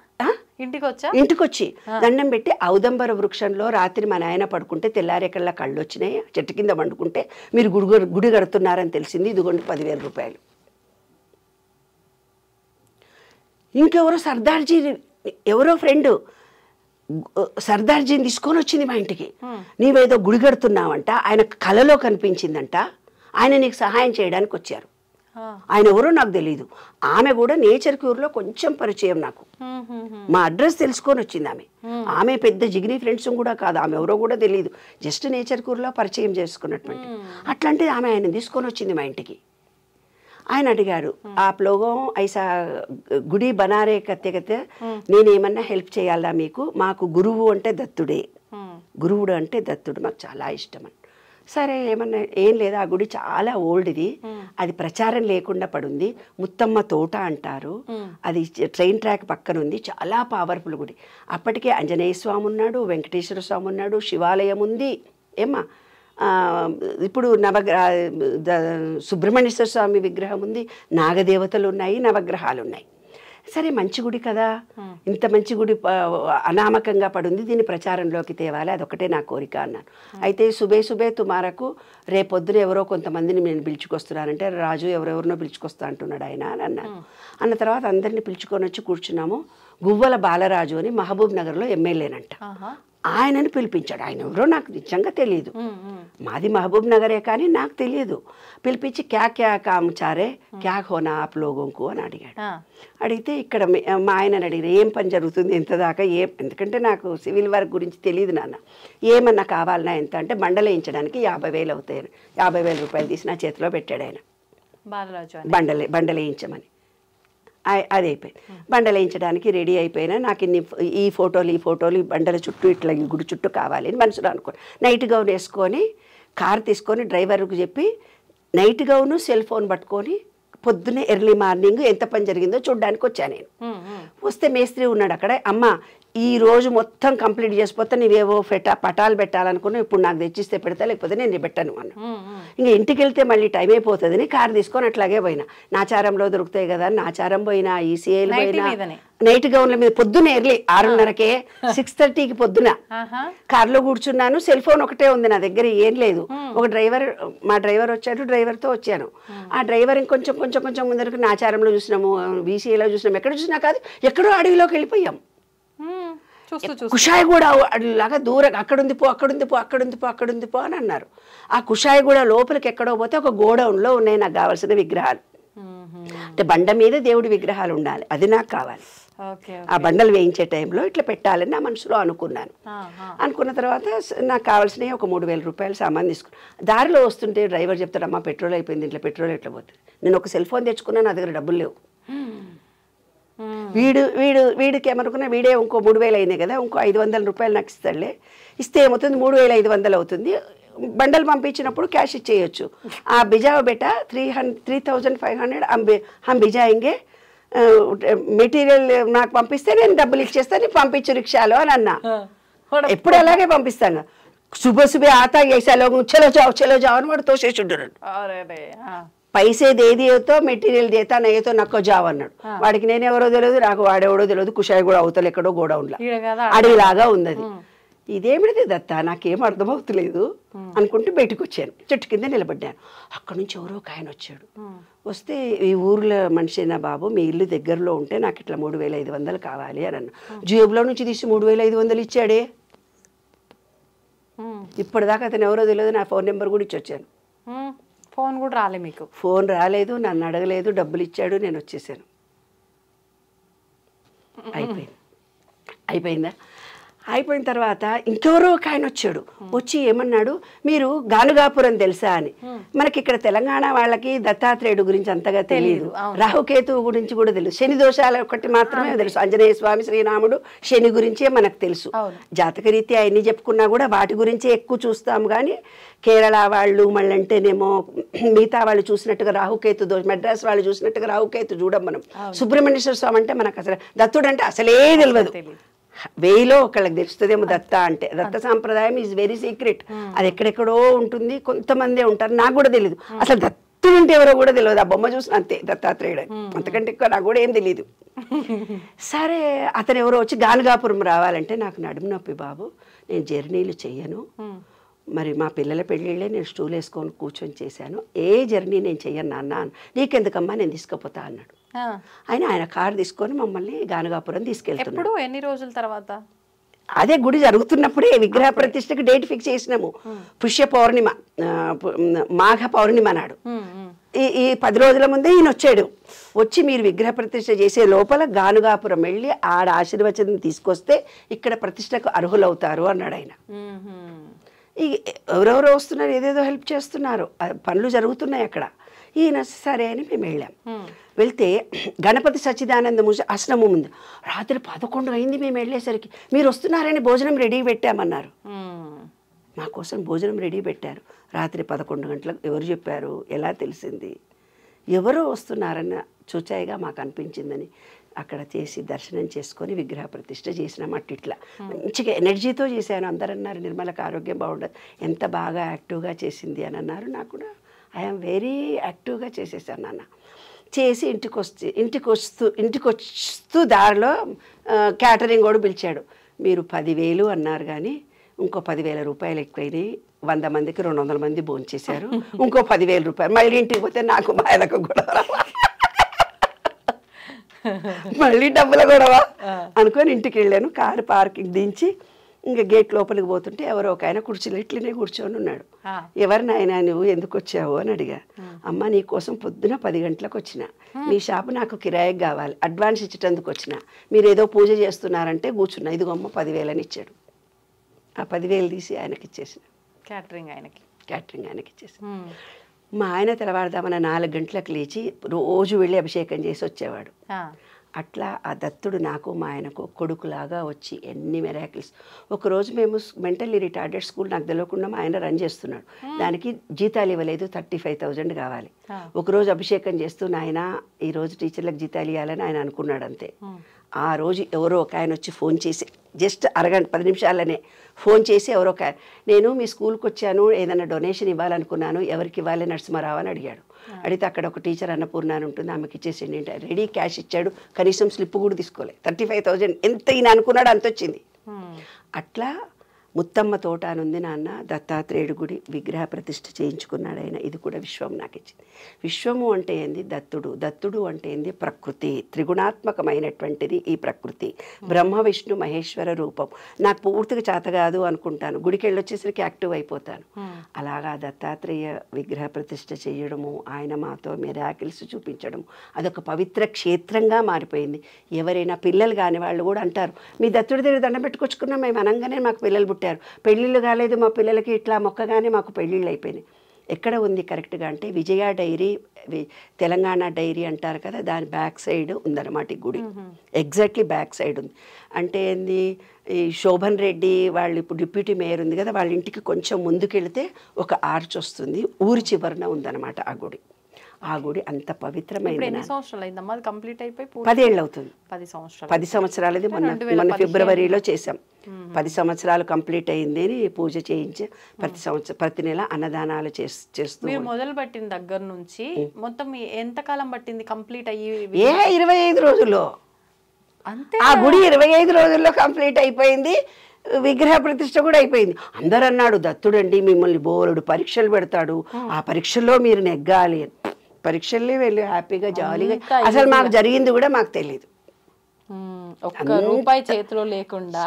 [SPEAKER 3] ఇంటికి వచ్చి దండం పెట్టి, ఔదంబర వృక్షంలో రాత్రి మా నాయన పడుకుంటే తెల్లారేకల్లా కళ్ళు వచ్చినాయి, చెట్టు కింద వండుకుంటే మీరు గుడి కడుతున్నారని తెలిసింది, ఇదిగోండి 10,000 రూపాయలు. ఇంకెవరో సర్దార్జీ, ఎవరో ఫ్రెండ్ సర్దార్జీని తీసుకొని వచ్చింది మా ఇంటికి. నీవేదో గుడి కడుతున్నావంట, ఆయన కలలో కనిపించిందంట, ఆయన నీకు సహాయం చేయడానికి వచ్చారు. ఆయన ఎవరో నాకు తెలియదు. ఆమె కూడా నేచర్ క్యూర్లో కొంచెం పరిచయం నాకు, మా అడ్రస్ తెలుసుకొని వచ్చింది ఆమె పెద్ద జిగిరి ఫ్రెండ్స్ కూడా కాదు, ఆమె ఎవరో కూడా తెలియదు, జస్ట్ నేచర్ క్యూర్లో పరిచయం చేసుకున్నటువంటి. అట్లాంటిది ఆమె ఆయన తీసుకొని వచ్చింది మా ఇంటికి. ఆయన అడిగాడు, ఆప్ లోగో ఐసా గుడి బనారే కత్తే నేనేమన్నా హెల్ప్ చేయాలా మీకు? మాకు గురువు అంటే దత్తుడే, గురువుడు అంటే దత్తుడు మాకు చాలా ఇష్టం అని. సరే ఏమన్నా, ఏం లేదు, ఆ గుడి చాలా ఓల్డ్ది, అది ప్రచారం లేకుండా పడుంది, ముత్తమ్మ తోట అంటారు, అది ట్రైన్ ట్రాక్ పక్కన ఉంది, చాలా పవర్ఫుల్ గుడి. అప్పటికే ఆంజనేయ స్వామి ఉన్నాడు, వెంకటేశ్వర స్వామి ఉన్నాడు, శివాలయం ఉంది ఏమ్మా. ఇప్పుడు సుబ్రహ్మణ్యేశ్వర స్వామి విగ్రహం ఉంది, నాగదేవతలు ఉన్నాయి, నవగ్రహాలు ఉన్నాయి. సరే మంచి గుడి కదా, ఇంత మంచి గుడి అనామకంగా పడుంది, దీన్ని ప్రచారంలోకి తేవాలి, అదొకటే నా కోరిక అన్నాను. అయితే సుబే తుమారకు రేపొద్దున ఎవరో కొంతమందిని నేను పిలుచుకొస్తున్నానంటే, రాజు ఎవరెవరినో పిలుచుకొస్తా అంటున్నాడు ఆయన అని అన్నాను. అన్న తర్వాత అందరినీ పిలుచుకొని వచ్చి కూర్చున్నాము. గువ్వల బాలరాజు అని మహబూబ్ నగర్లో ఎమ్మెల్యేనంట, ఆయనని పిలిపించాడు. ఆయన ఎవరో నాకు నిజంగా తెలియదు, మాది మహబూబ్ నగరే కానీ నాకు తెలియదు. పిలిపించి క్యా కామ్ చారే క్యా హోనా ఆప్ లోగోంకు అని అడిగాడు. అడిగితే ఇక్కడ మా ఆయనని అడిగిన, ఏం పని జరుగుతుంది ఎంత దాకా, ఎందుకంటే నాకు సివిల్ వర్క్ గురించి తెలియదు నాన్న, ఏమన్నా కావాలన్నా ఎంత అంటే బండలేయించడానికి 50,000 అవుతాయి. 50,000 రూపాయలు తీసి నా చేతిలో పెట్టాడు ఆయన, బండలేయించమని. అది అయిపోయింది. బండలేయించడానికి రెడీ అయిపోయినా నాకు ఈ ఫోటోలు బండల చుట్టూ ఇట్లా ఈ గుడి చుట్టూ కావాలి అని మనసులో అనుకోని నైట్ గౌన్ వేసుకొని కారు తీసుకొని డ్రైవర్కి చెప్పి నైట్ గౌను సెల్ ఫోన్ పట్టుకొని పొద్దున్నే ఎర్లీ మార్నింగ్ ఎంత పని జరిగిందో చూడ్డానికి వచ్చాను నేను. వస్తే మేస్త్రి ఉన్నాడు అక్కడ. అమ్మ ఈ రోజు మొత్తం కంప్లీట్ చేసిపోతే నీవేవో పటాలు పెట్టాలనుకున్నా, ఇప్పుడు నాకు తెచ్చిస్తే పెడతా, లేకపోతే నేను పెట్టాను అన్న. ఇంకా ఇంటికి వెళ్తే మళ్ళీ టైం అయిపోతుందని కారు తీసుకొని అట్లాగే పోయినా. నాచారంలో దొరుకుతాయి కదా అని నాచారం పోయినా, ఈసీఐలు పోయినా, నైట్ గౌన్ల మీద పొద్దున్న ఎర్లీ 6:30కే 6:30కి పొద్దున కార్లో కూర్చున్నాను. సెల్ ఫోన్ ఒకటే ఉంది నా దగ్గర, ఏం లేదు. ఒక డ్రైవర్, మా డ్రైవర్ వచ్చాడు, డ్రైవర్తో వచ్చాను. ఆ డ్రైవర్ ఇంకొంచెం కొంచెం కొంచెం ముందరకు నాచారంలో చూసినాము, వీసీఐలో చూసినాము, ఎక్కడ చూసినా కాదు, ఎక్కడో అడవిలోకి వెళ్ళిపోయాం. కుషాయిగూడ లాగా దూరం, అక్కడుంది పో అక్కడుంది పో అక్కడుంది పో అక్కడుంది పో అని అన్నారు. ఆ కుషాయిగూడ లోపలికి ఎక్కడో పోతే ఒక గోడౌన్లో ఉన్నాయి నాకు కావాల్సిన విగ్రహాలు. అంటే బండ మీద దేవుడి విగ్రహాలు ఉండాలి, అది నాకు కావాలి. ఆ బండలు వేయించే టైంలో ఇట్లా పెట్టాలని నా మనసులో అనుకున్నాను. అనుకున్న తర్వాత నాకు కావాల్సినవి ఒక 3,000 రూపాయలు సామాన్ తీసుకున్నాను. దారిలో వస్తుంటే డ్రైవర్ చెప్తాడు, అమ్మ పెట్రోల్ అయిపోయింది, ఇంట్లో పెట్రోల్ ఎట్లా పోతుంది. నేను ఒక సెల్ ఫోన్ తెచ్చుకున్నాను, నా దగ్గర డబ్బులు లేవు. వీడికి ఏమనుకున్నా, వీడే ఇంకో 3,000 అయింది కదా, ఇంకో 500 రూపాయలు నాకు ఇస్తాడులే. ఇస్తే ఏమవుతుంది, 3,500 అవుతుంది. బండలు పంపించినప్పుడు క్యాష్ ఇచ్చేయచ్చు. ఆ బిజావ బేటా 3,500 హమ్ బిజాయింగే, మెటీరియల్ నాకు పంపిస్తే నేను డబ్బులు ఇచ్చేస్తాను, పంపించు రిక్షాలో అని అన్నా. ఎప్పుడు అలాగే పంపిస్తాను. సుబహ ఆతా ऐसा लोग चलो जाओ అని వాడు తోసేసి ఉంటాడు. పైసే దేదితో మెటీరియల్ దేతా నయ్యతో నక్కో జావ్ అన్నాడు. వాడికి నేనెవరో తెలియదు, నాకు వాడెవడో తెలియదు. కుషాయి కూడా అవతల ఎక్కడో గోడౌన్లో అడవిలాగా ఉంది అది. ఇదేమిటిది దత్త, నాకేం అర్థమవుతలేదు అనుకుంటూ బయటకు వచ్చాను. చెట్టు కింద నిలబడ్డాను. అక్కడ నుంచి ఎవరో ఒక ఆయన వచ్చాడు. వస్తే ఈ ఊర్లో మనిషినా బాబు, మీ ఇల్లు దగ్గరలో ఉంటే నాకు ఇట్లా 3,500 కావాలి అని అన్న. జేబులో నుంచి తీసి 3,500 ఇచ్చాడే. ఇప్పటిదాకా అతను ఎవరో తెలియదు, నా ఫోన్ నెంబర్ కూడా ఇచ్చి వచ్చాను.
[SPEAKER 2] ఫోన్ కూడా రాలేదు మీకు?
[SPEAKER 3] ఫోన్ రాలేదు, నన్ను అడగలేదు, డబ్బులు ఇచ్చాడు, నేను వచ్చేసాను. అయిపోయిందా? అయిపోయిన తర్వాత ఇంకెవరో ఒక ఆయన వచ్చాడు. వచ్చి ఏమన్నాడు, మీరు గానుగాపురం తెలుసా అని. మనకి ఇక్కడ తెలంగాణ వాళ్ళకి దత్తాత్రేయుడు గురించి అంతగా తెలియదు, రాహుకేతువు గురించి కూడా తెలుసు, శని దోషాలు ఒకటి మాత్రమే తెలుసు. ఆంజనేయ స్వామి, శ్రీరాముడు, శని గురించే మనకు తెలుసు. జాతకరీత్యా అన్ని చెప్పుకున్నా కూడా వాటి గురించే ఎక్కువ చూస్తాం. కానీ కేరళ వాళ్ళు మళ్ళంటేనేమో మిగతా వాళ్ళు చూసినట్టుగా రాహుకేతు మెడ్రాస్ వాళ్ళు చూసినట్టుగా రాహుకేతు చూడం మనం. సుబ్రహ్మణ్యేశ్వర స్వామి అంటే మనకు అసలు దత్తుడు అంటే అసలే తెలియదు. 1000లో ఒకళ్ళకి తెలుస్తుందేమో దత్త అంటే. దత్త సాంప్రదాయం ఈజ్ వెరీ సీక్రెట్, అది ఎక్కడెక్కడో ఉంటుంది, కొంతమందే ఉంటారు, నాకు కూడా తెలియదు. అసలు దత్తుడు అంటే ఎవరో కూడా తెలియదు, ఆ బొమ్మ చూసిన అంతే దత్తాత్రేయుడు, అంతకంటే ఎక్కువ నాకు కూడా ఏం తెలియదు. సరే అతను ఎవరో వచ్చి గానుగాపురం రావాలంటే, నాకు నడుము నొప్పి బాబు, నేను జర్నీలు చెయ్యను, మరి మా పిల్లల పెళ్ళిళ్ళే నేను స్టూల్ వేసుకొని కూర్చొని చేశాను, ఏ జర్నీ నేను చెయ్యను నాన్న. నీకెందుకమ్మా, నేను తీసుకుపోతా అన్నాడు. ఆయన కారు తీసుకొని మమ్మల్ని గానుగాపురం తీసుకెళ్తున్నాడు.
[SPEAKER 2] ఎన్ని రోజుల తర్వాత?
[SPEAKER 3] అదే గుడి జరుగుతున్నప్పుడే విగ్రహ ప్రతిష్టకి డేట్ ఫిక్స్ చేసినాము. పుష్య పౌర్ణిమ, మాఘ పౌర్ణిమ నాడు. ఈ 10 రోజుల ముందే ఈయన వచ్చాడు. వచ్చి మీరు విగ్రహ ప్రతిష్ట చేసే లోపల గానుగాపురం వెళ్ళి ఆడ ఆశీర్వచనం తీసుకొస్తే ఇక్కడ ప్రతిష్టకు అర్హులవుతారు అన్నాడు ఆయన. ఎవరెవరో వస్తున్నారు, ఏదేదో హెల్ప్ చేస్తున్నారు, పనులు జరుగుతున్నాయి అక్కడ. ఈయన సరే అని మేము వెళ్ళాం. వెళ్తే గణపతి సచ్చిదానంద ఆశ్రమం ఉంది. రాత్రి 11 అయింది మేము వెళ్ళేసరికి. మీరు వస్తున్నారని భోజనం రెడీ పెట్టామన్నారు. మా కోసం భోజనం రెడీ పెట్టారు. రాత్రి 11 గంటలకు. ఎవరు చెప్పారు, ఎలా తెలిసింది? ఎవరో వస్తున్నారన్న చూచాయిగా మాకు అనిపించిందని అక్కడ చేసి దర్శనం చేసుకొని విగ్రహ ప్రతిష్ట చేసినాం. ఇట్లా మంచిగా ఎనర్జీతో చేశాను. అందరు అన్నారు నిర్మలకు ఆరోగ్యం బాగుండదు, ఎంత బాగా యాక్టివ్గా చేసింది అని అన్నారు. నాకు కూడా ఐఎమ్ వెరీ యాక్టివ్గా చేసేసాను నాన్న. చేసి ఇంటికి వస్తూ దారిలో క్యాటరింగ్ కూడా పిలిచాడు. మీరు 10,000 అన్నారు కానీ ఇంకో 10,000 రూపాయలు ఎక్కువైనాయి, 100 మందికి 200 మంది భోంచేశారు, ఇంకో 10,000 రూపాయలు. మళ్ళీ ఇంటికి పోతే నాకు బాధకు గొడవ, మళ్ళీ డబ్బుల గొడవ అనుకొని ఇంటికి వెళ్ళాను. కారు పార్కింగ్ దించి ఇంకా గేట్ లోపలికి పోతుంటే ఎవరో ఒక ఆయన కుర్చీలో ఇట్లనే కూర్చొని ఉన్నాడు. ఎవరు నాయనా నువ్వు, ఎందుకు వచ్చావు అని అడిగా. అమ్మ నీకోసం పొద్దున 10 గంటలకు వచ్చిన, మీ షాపు నాకు కిరాయికి కావాలి, అడ్వాన్స్ ఇచ్చేటందుకు వచ్చిన, మీరు ఏదో పూజ చేస్తున్నారంటే కూర్చున్నా, ఇదిగో అమ్మ 10,000 అని ఇచ్చాడు. ఆ 10,000 తీసి ఆయనకి ఇచ్చేసిన. క్యాటరింగ్ ఆయనకి ఇచ్చేసిన. మా ఆయన తెల్లవారుదామన్న 4 గంటలకు లేచి రోజు వెళ్ళి అభిషేకం చేసి వచ్చేవాడు. అట్లా ఆ దత్తుడు నాకు మా ఆయనకు కొడుకులాగా వచ్చి ఎన్ని మెరాకిల్స్. ఒకరోజు మేము మెంటల్లీ రిటార్డెడ్ స్కూల్ నాకు తెలియకుండా మా ఆయన రన్ చేస్తున్నాడు. దానికి జీతాలు ఇవ్వలేదు, 35,000 కావాలి. ఒకరోజు అభిషేకం చేస్తూ నాయన ఈరోజు టీచర్లకు జీతాలు ఇవ్వాలని ఆయన అనుకున్నాడు అంతే. ఆ రోజు ఎవరో ఒక ఆయన వచ్చి ఫోన్ చేసి జస్ట్ అరగంట 10 నిమిషాలనే ఫోన్ చేసి ఎవరో ఒక నేను మీ స్కూల్కి వచ్చాను, ఏదైనా డొనేషన్ ఇవ్వాలనుకున్నాను, ఎవరికి ఇవ్వాలి నరసింహారావు అని అడిగాడు. అడిగితే అక్కడ ఒక టీచర్ అన్నపూర్ణ అని ఉంటుంది, ఆమెకి ఇచ్చేసిండి అంటే రెడీ క్యాష్ ఇచ్చాడు. కనీసం స్లిప్ కూడా తీసుకోలేదు. 35,000 ఎంత ఈయన అనుకున్నాడు అంత వచ్చింది. అట్లా ముత్తమ్మ తోట అని ఉంది నాన్న, దత్తాత్రేయుడు గుడి విగ్రహ ప్రతిష్ఠ చేయించుకున్నాడు ఆయన. ఇది కూడా విశ్వం నాకు ఇచ్చింది. విశ్వము అంటే ఏంది? దత్తుడు. దత్తుడు అంటే ఏంది? ప్రకృతి. త్రిగుణాత్మకమైనటువంటిది ఈ ప్రకృతి. బ్రహ్మ విష్ణు మహేశ్వర రూపం. నాకు పూర్తిగా చేత కాదు అనుకుంటాను, గుడికి వెళ్ళొచ్చేసరికి యాక్టివ్ అయిపోతాను. అలాగా దత్తాత్రేయ విగ్రహ ప్రతిష్ఠ చేయడము, ఆయన మాతో మిరాకిల్స్ చూపించడము, అదొక పవిత్ర క్షేత్రంగా మారిపోయింది. ఎవరైనా పిల్లలు కాని వాళ్ళు కూడా అంటారు, మీ దత్తుడి దగ్గర దండం పెట్టుకొచ్చుకున్నాం మేము అనగానే మాకు పిల్లలు పుట్టారు, పెళ్ళిళ్ళు కాలేదు మా పిల్లలకి, ఇట్లా మొక్కగానే మాకు పెళ్ళిళ్ళు అయిపోయినాయి. ఎక్కడ ఉంది కరెక్ట్గా అంటే విజయ డైరీ, తెలంగాణ డైరీ అంటారు కదా, దాని బ్యాక్ సైడ్ ఉందన్నమాట ఈ గుడి. ఎగ్జాక్ట్లీ బ్యాక్ సైడ్ ఉంది. అంటే ఏంది, ఈ శోభన్ రెడ్డి వాళ్ళు ఇప్పుడు డిప్యూటీ మేయర్ ఉంది కదా, వాళ్ళ ఇంటికి కొంచెం ముందుకెళ్తే ఒక ఆర్చ్ వస్తుంది, ఊరి చివరన ఉందన్నమాట ఆ గుడి. ఆ గుడి అంత పవిత్రమైన.
[SPEAKER 2] ఎన్ని సంవత్సరాలు అయిందమ్మా అది కంప్లీట్ అయిపోయి?
[SPEAKER 3] 10 ఏళ్ళు అవుతుంది.
[SPEAKER 2] 10
[SPEAKER 3] సంవత్సరాలది. మొన్న ఫిబ్రవరిలో చేసాం. 10 సంవత్సరాలు కంప్లీట్ అయింది అని పూజ చేయించి ప్రతి నెల అన్నదానాలు చేస్తూ.
[SPEAKER 2] మీరు మొదలు పెట్టిన దగ్గర నుంచి మొత్తం ఎంత కాలం పట్టింది కంప్లీట్ అయ్యి?
[SPEAKER 3] 25 రోజుల్లో.
[SPEAKER 2] అంతే.
[SPEAKER 3] ఆ గుడి 25 రోజుల్లో కంప్లీట్ అయిపోయింది. విగ్రహ ప్రతిష్ఠ కూడా అయిపోయింది. అందరు అన్నాడు, దత్తుడండి మిమ్మల్ని బోలెడు పరీక్షలు పెడతాడు, ఆ పరీక్షల్లో మీరు నెగ్గాలి. పరీక్షల్లో వెళ్ళి హ్యాపీగా జాలీగా, అసలు మాకు జరిగింది కూడా మాకు తెలియదు.
[SPEAKER 2] ఒక్క రూపాయి చేతిలో లేకుండా,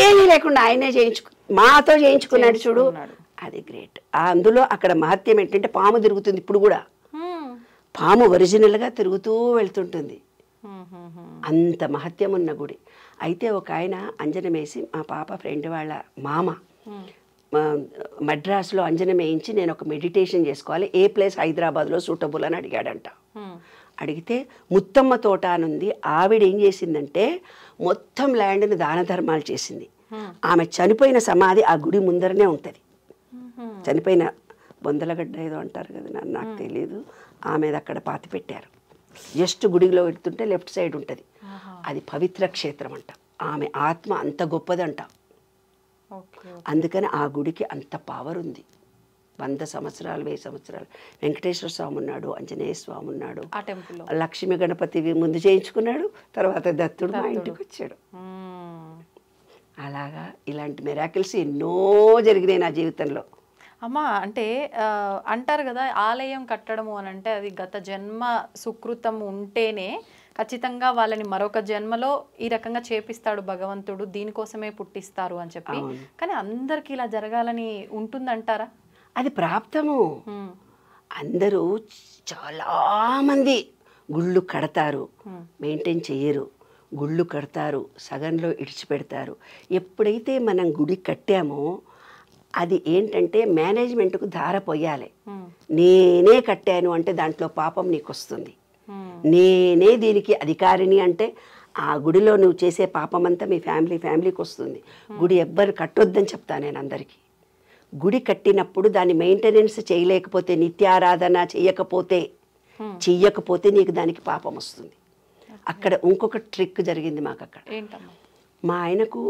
[SPEAKER 3] ఏమీ లేకుండా ఆయనే మాతో చేయించుకున్నాడు చూడు, అది గ్రేట్. అందులో అక్కడ మహత్యం ఏంటంటే పాము తిరుగుతుంది ఇప్పుడు కూడా. పాము ఒరిజినల్గా తిరుగుతూ వెళ్తుంటుంది. అంత మహత్యం ఉన్న గుడి. అయితే ఒక ఆయన అంజనం వేసి, మా పాప ఫ్రెండ్ వాళ్ళ మామ మద్రాసులో అంజనం వేయించి నేను ఒక మెడిటేషన్ చేసుకోవాలి, ఏ ప్లేస్ హైదరాబాద్లో సూటబుల్ అని అడిగాడంట. అడిగితే ముత్తమ్మ తోట అనుంది. ఆవిడ ఏం చేసిందంటే మొత్తం ల్యాండ్ని దాన ధర్మాలు చేసింది. ఆమె చనిపోయిన సమాధి ఆ గుడి ముందరనే ఉంటుంది. చనిపోయిన బొందలగడ్డ ఏదో అంటారు కదా, నాకు తెలియదు, ఆమె అక్కడ పాతి పెట్టారు. జస్ట్ గుడిలో వెళ్తుంటే లెఫ్ట్ సైడ్ ఉంటుంది. అది పవిత్ర క్షేత్రం అంట. ఆమె ఆత్మ అంత గొప్పదంట. అందుకని ఆ గుడికి అంత పవర్ ఉంది. 100 సంవత్సరాలు 1000 సంవత్సరాలు వెంకటేశ్వర స్వామి ఉన్నాడు, ఆంజనేయ స్వామి ఉన్నాడు, లక్ష్మీ గణపతి ముందు చేయించుకున్నాడు, తర్వాత దత్తుడు మా ఇంటికి వచ్చాడు. అలాగా ఇలాంటి మిరాకిల్స్ ఎన్నో జరిగినాయి నా జీవితంలో.
[SPEAKER 2] అమ్మా, అంటే అంటారు కదా ఆలయం కట్టడము అని అంటే అది గత జన్మ సుకృతం ఉంటేనే ఖచ్చితంగా వాళ్ళని మరొక జన్మలో ఈ రకంగా చేపిస్తాడు భగవంతుడు, దీనికోసమే పుట్టిస్తారు అని చెప్పి. కానీ అందరికి ఇలా జరగాలని ఉంటుందంటారా?
[SPEAKER 3] అది ప్రాప్తము. అందరూ చాలామంది గుళ్ళు కడతారు, మెయింటైన్ చేయరు. గుళ్ళు కడతారు, సగంలో ఇడిచిపెడతారు. ఎప్పుడైతే మనం గుడి కట్టామో అది ఏంటంటే మేనేజ్మెంట్కు ధార పోయాలి. నేనే కట్టాను అంటే దాంట్లో పాపం నీకు వస్తుంది. నేనే దీనికి అధికారిని అంటే ఆ గుడిలో నువ్వు చేసే పాపం అంతా మీ ఫ్యామిలీకి వస్తుంది. గుడి ఎవ్వరు కట్టొద్దని చెప్తాను నేను అందరికీ. గుడి కట్టినప్పుడు దాన్ని మెయింటెనెన్స్ చేయలేకపోతే, నిత్యారాధన చెయ్యకపోతే నీకు దానికి పాపం వస్తుంది. అక్కడ ఇంకొక ట్రిక్ జరిగింది మాకు అక్కడ. మా ఆయనకు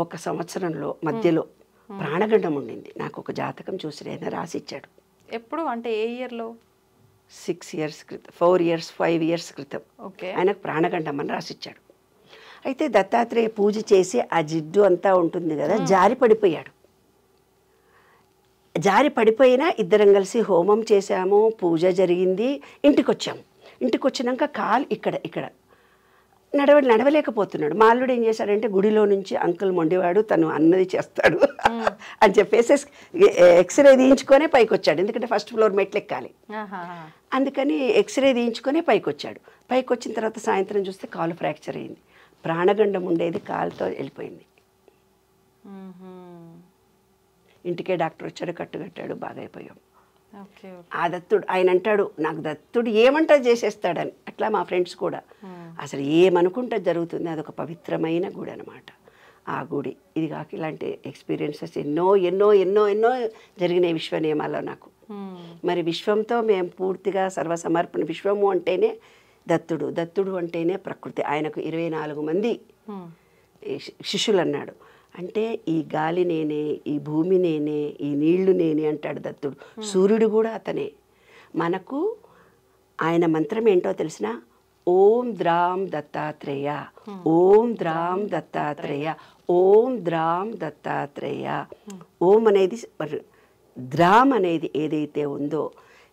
[SPEAKER 3] ఒక సంవత్సరంలో మధ్యలో ప్రాణగండం ఉండింది. నాకు ఒక జాతకం చూసి ఆయన రాసిచ్చాడు.
[SPEAKER 2] ఎప్పుడు అంటే ఏ ఇయర్లో?
[SPEAKER 3] 6 years క్రితం, 4 years 5 years క్రితం ఆయనకు ప్రాణగండం అని రాసిచ్చాడు. అయితే దత్తాత్రేయ పూజ చేసి ఆ జిడ్డు అంతా ఉంటుంది కదా, జారి పడిపోయాడు. జారి పడిపోయినా ఇద్దరం కలిసి హోమం చేశాము, పూజ జరిగింది, ఇంటికి వచ్చాము. ఇంటికి వచ్చినాక కాలు ఇక్కడ నడవలేకపోతున్నాడు. మా అల్లుడు ఏం చేశాడంటే గుడిలో నుంచి అంకుల్ మొండివాడు, తను అన్నది చేస్తాడు అని చెప్పేసి ఎక్స్రే తీయించుకొనే పైకి వచ్చాడు. ఎందుకంటే ఫస్ట్ ఫ్లోర్ మెట్లు ఎక్కాలి, అందుకని ఎక్స్రే తీయించుకొనే పైకి వచ్చాడు. పైకి వచ్చిన తర్వాత సాయంత్రం చూస్తే కాలు ఫ్రాక్చర్ అయింది. ప్రాణగండం ఉండేది కాలుతో వెళ్ళిపోయింది. ఇంటికే డాక్టర్ వచ్చాడు, కట్టుకట్టాడు, బాగా అయిపోయాం.
[SPEAKER 2] ఓకే.
[SPEAKER 3] ఆ దత్తుడు ఆయన అంటాడు నాకు దత్తుడు ఏమంటా చేసేస్తాడని. అట్లా మా ఫ్రెండ్స్ కూడా అసలు ఏమనుకుంటే జరుగుతుంది. అదొక పవిత్రమైన గుడి అనమాట ఆ గుడి. ఇది కాక ఇలాంటి ఎక్స్పీరియన్సెస్ ఎన్నో ఎన్నో ఎన్నో ఎన్నో జరిగినాయి విశ్వ నియమాల్లో నాకు. మరి విశ్వంతో మేము పూర్తిగా సర్వసమర్పణ. విశ్వము అంటేనే దత్తుడు, దత్తుడు అంటేనే ప్రకృతి. ఆయనకు 24 మంది శిష్యులు అన్నాడు. అంటే ఈ గాలి నేనే, ఈ భూమి నేనే, ఈ నీళ్లు నేనే అంటాడు దత్తుడు. సూర్యుడు కూడా అతనే. మనకు ఆయన మంత్రం ఏంటో తెలిసిన ఓం ద్రాం దత్తాత్రేయ, ఓం ద్రాం దత్తాత్రేయ, ఓం ద్రాం దత్తాత్రేయ. ఓం అనేది ద్రామ్ అనేది ఏదైతే ఉందో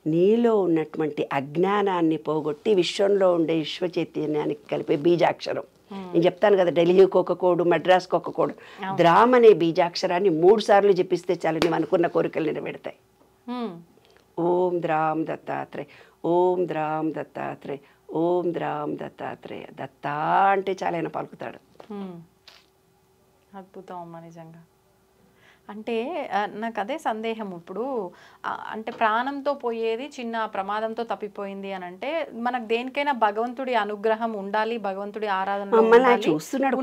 [SPEAKER 3] నీలో ఉన్నటువంటి అజ్ఞానాన్ని పోగొట్టి విశ్వంలో ఉండే విశ్వ చైతన్యానికి కలిపే బీజాక్షరం. నేను చెప్తాను కదా ఢిల్లీకి ఒక కోడు, మద్రాస్కి ఒక కోడు. ద్రామ్ అనే బీజాక్షరాన్ని 3 సార్లు జపిస్తే చాలు నువ్వు అనుకున్న కోరికలు నిలబెడతాయి. ఓం ద్రాం దత్తాత్రేయ, ఓం ద్రాం దత్తాత్రేయ, ఓం ద్రాం దత్తాత్రేయ. దత్తా అంటే చాలా ఆయన పలుకుతాడు.
[SPEAKER 2] అద్భుతం అమ్మ నిజంగా. అంటే నాకు అదే సందేహం ఇప్పుడు. అంటే ప్రాణంతో పోయేది చిన్న ప్రమాదంతో తప్పిపోయింది అని అంటే మనకు దేనికైనా భగవంతుడి అనుగ్రహం ఉండాలి, భగవంతుడి ఆరాధన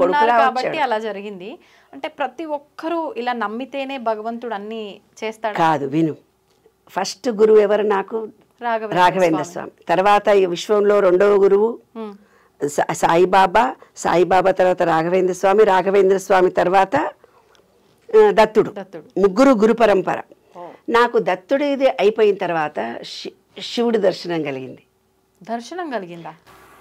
[SPEAKER 2] ఉన్నారు కాబట్టి అలా జరిగింది. అంటే ప్రతి ఒక్కరూ ఇలా నమ్మితేనే భగవంతుడు అన్ని చేస్తాడు
[SPEAKER 3] కాదు. విను, ఫస్ట్ గురువు ఎవరు నాకు? రాఘవేంద్ర స్వామి. తర్వాత ఈ విశ్వంలో 2వ గురువు సాయిబాబా. సాయిబాబా తర్వాత రాఘవేంద్ర స్వామి. రాఘవేంద్ర స్వామి తర్వాత దత్తుడు. ముగ్గురు గురు పరంపర. నాకు దత్తుడు ఇది అయిపోయిన తర్వాత శివుడి దర్శనం కలిగింది.
[SPEAKER 2] దర్శనం కలిగిందా?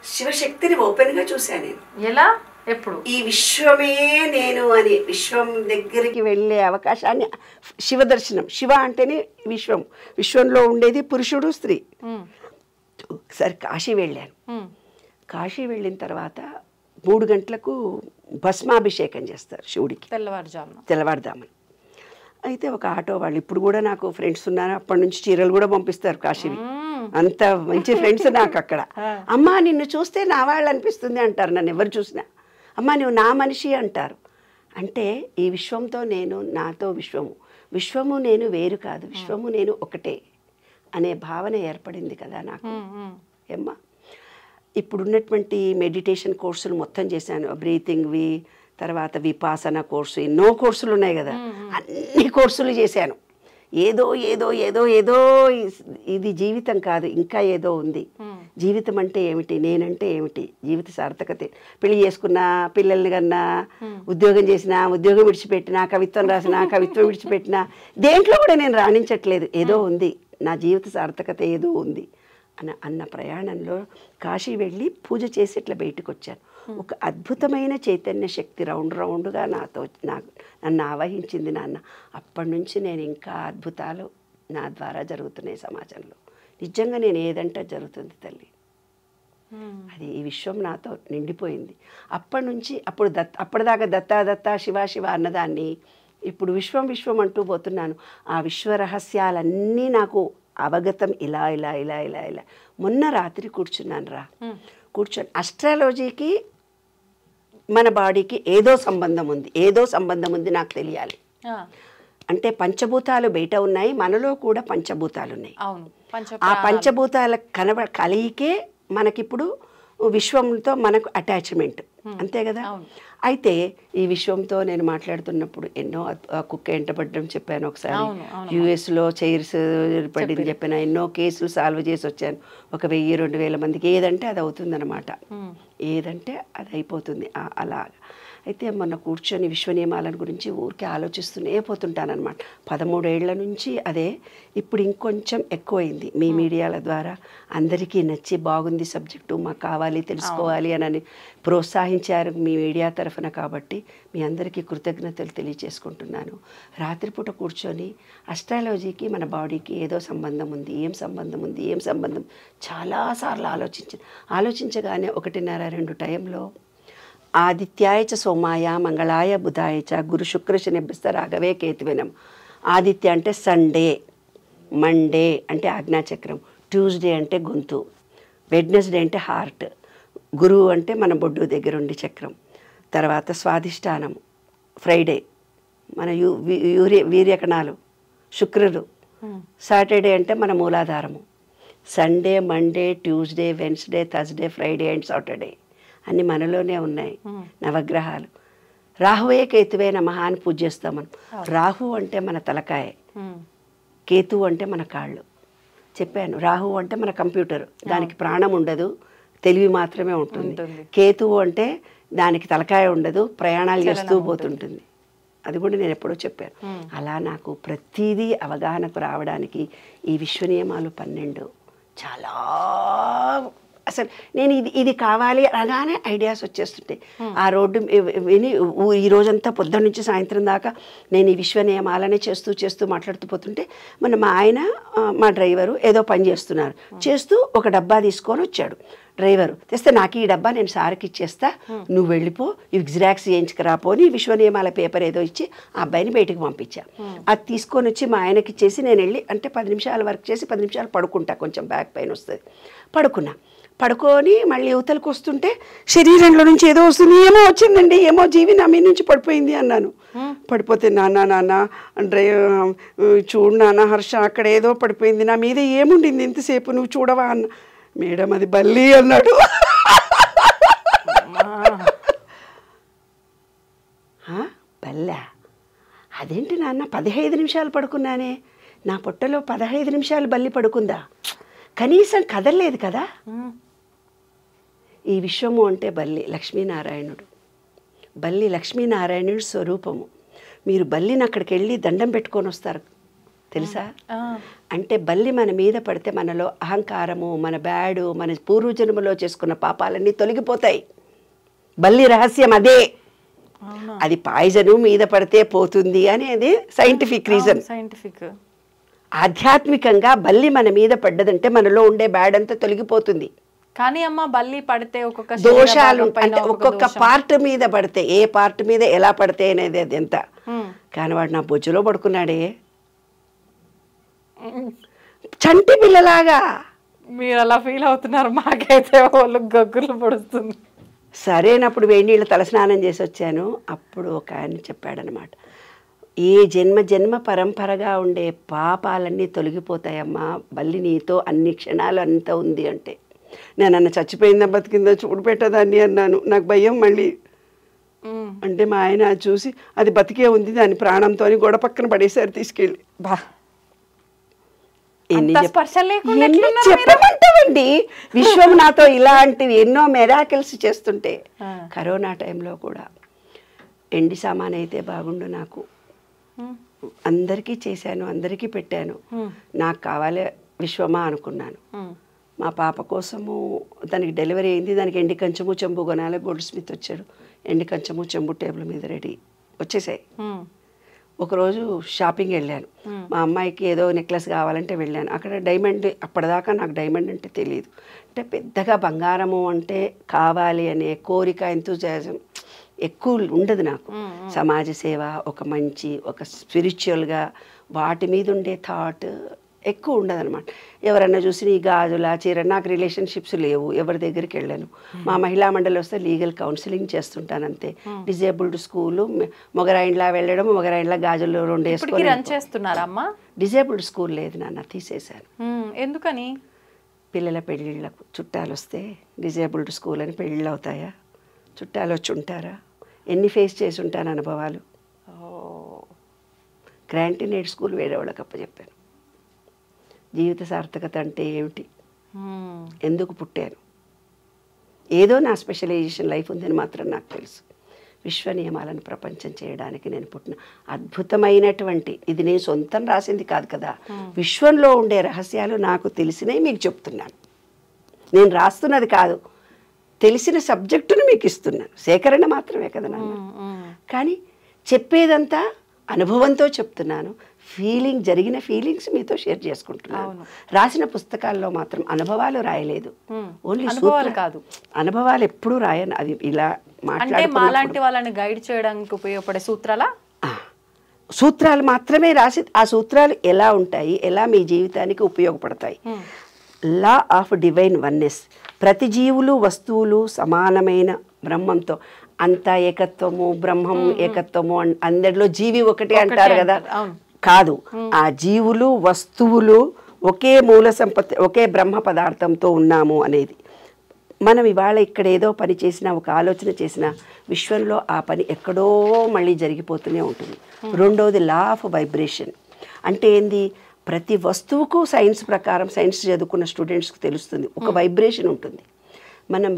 [SPEAKER 3] శివశక్తిని ఓపెన్గా చూశాను నేను.
[SPEAKER 2] ఎలా? ఎప్పుడు?
[SPEAKER 3] ఈ విశ్వమే నేను అని విశ్వం దగ్గరికి వెళ్ళే అవకాశాన్ని శివ దర్శనం. శివ అంటేనే విశ్వం. విశ్వంలో ఉండేది పురుషుడు, స్త్రీ. సరే కాశీ వెళ్ళాను. కాశీ వెళ్ళిన తర్వాత 3 గంటలకు భస్మాభిషేకం చేస్తారు శివుడికి, తెల్లవారుజామున. అయితే ఒక ఆటో వాళ్ళు, ఇప్పుడు కూడా నాకు ఫ్రెండ్స్ ఉన్నారు, అప్పటి నుంచి చీరలు కూడా పంపిస్తారు కాశీవి. అంత మంచి ఫ్రెండ్స్ నాకు అక్కడ. అమ్మా నిన్ను చూస్తే నా వాళ్ళు అనిపిస్తుంది అంటారు. నన్ను ఎవరు చూసినా అమ్మా నువ్వు నా మనిషి అంటారు. అంటే ఈ విశ్వంతో నేను, నాతో విశ్వము, విశ్వము నేను వేరు కాదు, విశ్వము నేను ఒకటే అనే భావన ఏర్పడింది కదా నాకు. ఏమ్మా ఇప్పుడున్నటువంటి మెడిటేషన్ కోర్సులు మొత్తం చేశాను. బ్రీతింగ్వి, తర్వాత విపాసన కోర్సు, ఎన్నో కోర్సులు ఉన్నాయి కదా, అన్ని కోర్సులు చేశాను. ఏదో ఏదో ఏదో ఏదో ఇది జీవితం కాదు, ఇంకా ఏదో ఉంది. జీవితం అంటే ఏమిటి, నేనంటే ఏమిటి, జీవిత సార్థకత. పెళ్లి చేసుకున్నా, పిల్లల్ని కన్నా, ఉద్యోగం చేసినా, ఉద్యోగం విడిచిపెట్టినా, కవిత్వం రాసినా, కవిత్వం విడిచిపెట్టినా, దేంట్లో కూడా నేను రాణించట్లేదు. ఏదో ఉంది, నా జీవిత సార్థకత ఏదో ఉంది అన్న ప్రయాణంలో కాశీ వెళ్ళి పూజ చేసి ఇట్లా బయటకు వచ్చాను. ఒక అద్భుతమైన చైతన్య శక్తి రౌండ్గా నన్ను ఆవహించింది నాన్న. అప్పటి నుంచి నేను ఇంకా అద్భుతాలు నా ద్వారా జరుగుతున్నాయి సమాజంలో. నిజంగా నేను ఏదంటే జరుగుతుంది తల్లి. అది ఈ విశ్వం నాతో నిండిపోయింది. అప్పటి నుంచి అప్పటిదాకా దత్తా దత్తా శివ శివ అన్నదాన్ని ఇప్పుడు విశ్వం విశ్వం అంటూ పోతున్నాను. ఆ విశ్వ రహస్యాలన్నీ నాకు అవగతం ఇలా ఇలా ఇలా ఇలా ఇలా. మొన్న రాత్రి కూర్చున్నాను కూర్చొని అస్ట్రాలజీకి మన బాడీకి ఏదో సంబంధం ఉంది నాకు తెలియాలి. అంటే పంచభూతాలు బయట ఉన్నాయి, మనలో కూడా పంచభూతాలు ఉన్నాయి. ఆ పంచభూతాల కలిగికే మనకిప్పుడు విశ్వంతో మనకు అటాచ్మెంట్, అంతే కదా. అయితే ఈ విశ్వంతో నేను మాట్లాడుతున్నప్పుడు ఎన్నో కుక్క ఎంటపడడం చెప్పాను. ఒకసారి యుఎస్లో చైర్స్ పడింది చెప్పిన, ఎన్నో కేసులు సాల్వ్ చేసి వచ్చాను. 1000-2000 మందికి ఏదంటే అది అవుతుందన్నమాట. ఏదంటే అది అయిపోతుంది అలా. అయితే మొన్న కూర్చొని విశ్వ నియమాలను గురించి ఊరికే ఆలోచిస్తూనే పోతుంటానన్నమాట. 13 ఏళ్ల నుంచి అదే. ఇప్పుడు ఇంకొంచెం ఎక్కువైంది మీ మీడియాల ద్వారా. అందరికీ నచ్చి బాగుంది సబ్జెక్టు, మాకు కావాలి తెలుసుకోవాలి అని ప్రోత్సహించారు మీ మీడియా తరఫున. కాబట్టి మీ అందరికీ కృతజ్ఞతలు తెలియచేసుకుంటున్నాను. రాత్రిపూట కూర్చొని అస్ట్రాలజీకి మన బాడీకి ఏదో సంబంధం ఉంది, ఏం సంబంధం చాలాసార్లు ఆలోచించగానే 1:30-2 టైంలో ఆదిత్యాయ చ సోమాయ మంగళాయ బుధాయ చ గురు శుక్ర శనిభ్యస్త రాఘవే కేతువినం. ఆదిత్య అంటే సండే, మండే అంటే ఆజ్ఞాచక్రం, ట్యూస్డే అంటే గొంతు, వెడ్నెస్డే అంటే హార్ట్, గురువు అంటే మన బొడ్డు దగ్గర ఉండి చక్రం, తర్వాత స్వాధిష్టానం, ఫ్రైడే మన వీర్యకణాలు, శుక్రుడు సాటర్డే అంటే మన మూలాధారము, Sunday, Monday, Tuesday, Wednesday, Thursday, Friday and Saturday అన్నీ మనలోనే ఉన్నాయి నవగ్రహాలు. రాహువే కేతువే నమః అని పూజ చేస్తాం మనం. రాహు అంటే మన తలకాయ, కేతు అంటే మన కాళ్ళు. చెప్పాను, రాహు అంటే మన కంప్యూటర్, దానికి ప్రాణం ఉండదు, తెలివి మాత్రమే ఉంటుంది. కేతువు అంటే దానికి తలకాయ ఉండదు, ప్రయాణాలు చేస్తూ పోతుంటుంది. అది కూడా నేను ఎప్పుడో చెప్పాను. అలా నాకు ప్రతిదీ అవగాహనకు రావడానికి ఈ విశ్వ నియమాలు 12 చాలా అసలు నేను ఇది కావాలి అనగానే ఐడియాస్ వచ్చేస్తుంటాయి. ఆ రోడ్డు విని ఈ రోజంతా పొద్దున్న నుంచి సాయంత్రం దాకా నేను ఈ విశ్వ నియమాలనే చేస్తూ మాట్లాడుతూ పోతుంటే మా ఆయన మా డ్రైవరు ఏదో పని చేస్తూ ఒక డబ్బా తీసుకొని వచ్చాడు. డ్రైవరు తెస్తే నాకు ఈ డబ్బా నేను సార్కి ఇచ్చేస్తా, నువ్వు వెళ్ళిపో, ఇవి జిరాక్స్ చేయించుకురాపోని విశ్వ నియమాల పేపర్ ఏదో ఇచ్చి ఆ అబ్బాయిని బయటకు పంపించా. అది తీసుకొని వచ్చి మా ఆయనకి ఇచ్చేసి నేను వెళ్ళి అంటే 10 నిమిషాలు వర్క్ చేసి 10 నిమిషాలు పడుకుంటా, కొంచెం బ్యాక్ పెయిన్ వస్తుంది. పడుకొని మళ్ళీ యువతలకు వస్తుంటే శరీరంలో నుంచి ఏదో వస్తుంది, ఏమో వచ్చిందండి, ఏమో జీవి నా మీద నుంచి పడిపోయింది అన్నాను. పడిపోతే నాన్న చూడు నాన్న హర్ష, అక్కడ ఏదో పడిపోయింది, నా మీద ఏముండింది ఇంతసేపు నువ్వు చూడవా అన్న. మేడం అది బల్లి అన్నాడు. బల్లా? అదేంటి నాన్న, 15 నిమిషాలు పడుకున్నానే, నా పొట్టలో 15 నిమిషాలు బల్లి పడుకుందా? కనీసం కదలలేదు కదా. ఈ విశ్వము అంటే బల్లి లక్ష్మీనారాయణుడు. బల్లి లక్ష్మీనారాయణుడు స్వరూపము. మీరు బల్లిని అక్కడికి వెళ్ళి దండం పెట్టుకొని వస్తారు తెలుసా? అంటే బల్లి మన మీద పడితే మనలో అహంకారము, మన బ్యాడు, మన పూర్వజన్మలో చేసుకున్న పాపాలన్నీ తొలగిపోతాయి. బల్లి రహస్యం అదే. అది పాయిజను మీద పడితే పోతుంది అనేది సైంటిఫిక్ రీజన్. ఆధ్యాత్మికంగా బల్లి మన మీద పడ్డదంటే మనలో ఉండే బ్యాడ్ అంతా తొలగిపోతుంది.
[SPEAKER 2] కానీ అమ్మ బల్లి పడితే ఒక్కొక్క
[SPEAKER 3] దోషాలు అంటే ఒక్కొక్క పార్ట్ మీద పడితే, ఏ పార్ట్ మీద ఎలా పడితే అనేది అది ఎంత. కానీ వాడు నా బొజ్జులో పడుకున్నాడే చంటి పిల్లలాగా.
[SPEAKER 2] మీరు అలా ఫీల్ అవుతున్నారు, మాకైతే వాళ్ళు గగ్గులు పడుతుంది.
[SPEAKER 3] సరేనప్పుడు వేడి నీళ్ళు తలస్నానం చేసి వచ్చాను. అప్పుడు ఒక ఆయన చెప్పాడనమాట, ఏ జన్మ పరంపరగా ఉండే పాపాలన్నీ తొలగిపోతాయమ్మా, బల్లి నీతో అన్ని క్షణాలు అంత ఉంది అంటే. నేను అన్న చచ్చిపోయిందా బతికిందా చూడు పెట్టదాన్ని అన్నాను. నాకు భయం మళ్ళీ. అంటే మా ఆయన చూసి అది బతికే ఉంది, దాని ప్రాణంతో గోడ పక్కన పడేసారు తీసుకెళ్ళి. చెప్పమంటావండి, విశ్వం నాతో ఇలాంటివి ఎన్నో మెరాకిల్స్ చేస్తుంటే. కరోనా టైంలో కూడా ఎండి సామాన్ అయితే బాగుండు, నాకు అందరికీ చేశాను, అందరికీ పెట్టాను. నాకు కావాలి విశ్వమా అనుకున్నాను. మా పాప కోసము దానికి డెలివరీ అయింది, దానికి ఎండి కంచము చెంబు కొనాలి. గోల్డ్ స్మిత్ వచ్చాడు, ఎండి కంచము చెంబు టేబుల్ మీద రెడీ వచ్చేసాయి. ఒకరోజు షాపింగ్ వెళ్ళాను, మా అమ్మాయికి ఏదో నెక్లెస్ కావాలంటే వెళ్ళాను. అక్కడ డైమండ్, అప్పటిదాకా నాకు డైమండ్ అంటే తెలియదు. అంటే పెద్దగా బంగారము అంటే కావాలి అనే కోరిక, ఎంతూజియాజం ఎక్కువ ఉండదు నాకు. సమాజ సేవ, ఒక మంచి ఒక స్పిరిచువల్గా వాటి మీద ఉండే థాట్ ఎక్కువ ఉండదన్నమాట. ఎవరన్నా చూసి నీ గాజుల చీర, నాకు రిలేషన్షిప్స్ లేవు, ఎవరి దగ్గరికి వెళ్ళాను. మా మహిళా మండలి వస్తే లీగల్ కౌన్సిలింగ్ చేస్తుంటాను అంతే. డిజేబుల్డ్ స్కూలు, మొగరాయిండ్లా వెళ్ళడం, మొగరాయిండ్లా గాజులు 2
[SPEAKER 2] వేసుకొని.
[SPEAKER 3] డిజేబుల్డ్ స్కూల్ లేదు నాన్న, తీసేశాను.
[SPEAKER 2] ఎందుకని?
[SPEAKER 3] పిల్లల పెళ్ళిళ్ళకు చుట్టాలు వస్తే డిజేబుల్డ్ స్కూల్ అని పెళ్ళిళ్ళు అవుతాయా? చుట్టాలు వచ్చి ఉంటారా? ఎన్ని ఫేస్ చేసి ఉంటాను అనుభవాలు. గ్రాంటీనేడ్ స్కూల్ వేరే వాళ్ళకి అప్పచెప్పాను. జీవిత సార్థకత అంటే ఏమిటి, ఎందుకు పుట్టాను, ఏదో నా స్పెషలైజేషన్ లైఫ్ ఉందని మాత్రం నాకు తెలుసు. విశ్వ నియమాలను ప్రపంచం చేయడానికి నేను పుట్టిన అద్భుతమైనటువంటి, ఇది నేను సొంతం రాసింది కాదు కదా, విశ్వంలో ఉండే రహస్యాలు నాకు తెలిసినవి మీకు చెప్తున్నాను. నేను రాస్తున్నది కాదు, తెలిసిన సబ్జెక్టును మీకు ఇస్తున్నాను. సేకరణ మాత్రమే కదా నాన్న. కానీ చెప్పేదంతా అనుభవంతో చెప్తున్నాను. జరిగిన ఫీలింగ్స్ మీతో షేర్ చేసుకుంటున్నాను. రాసిన పుస్తకాల్లో మాత్రం అనుభవాలు రాయలేదు, ఓన్లీ సూత్రాలు కాదు. అనుభవాలు ఎప్పుడూ రాయను. అది ఇలా
[SPEAKER 2] మాట్లాంటి వాళ్ళని గైడ్ చేయడానికి ఉపయోగపడే
[SPEAKER 3] సూత్రాలు మాత్రమే రాసి, ఆ సూత్రాలు ఎలా ఉంటాయి, ఎలా మీ జీవితానికి ఉపయోగపడతాయి. లా ఆఫ్ డివైన్ వన్నెస్, ప్రతి జీవులు వస్తువులు సమానమైన బ్రహ్మంతో, అంతా ఏకత్వము, బ్రహ్మం ఏకత్వము, అందరిలో జీవి ఒకటే అంటారు కదా. కాదు, ఆ జీవులు వస్తువులు ఒకే మూల సంపత్తి, ఒకే బ్రహ్మ పదార్థంతో ఉన్నాము అనేది. మనం ఇవాళ ఇక్కడ ఏదో పని చేసినా, ఒక ఆలోచన చేసినా విశ్వంలో ఆ పని ఎక్కడో మళ్ళీ జరిగిపోతూనే ఉంటుంది. రెండవది లా ఆఫ్ వైబ్రేషన్. అంటే ఏంది, ప్రతి వస్తువుకు సైన్స్ ప్రకారం, సైన్స్ చదువుకున్న స్టూడెంట్స్కి తెలుస్తుంది, ఒక వైబ్రేషన్ ఉంటుంది. మనం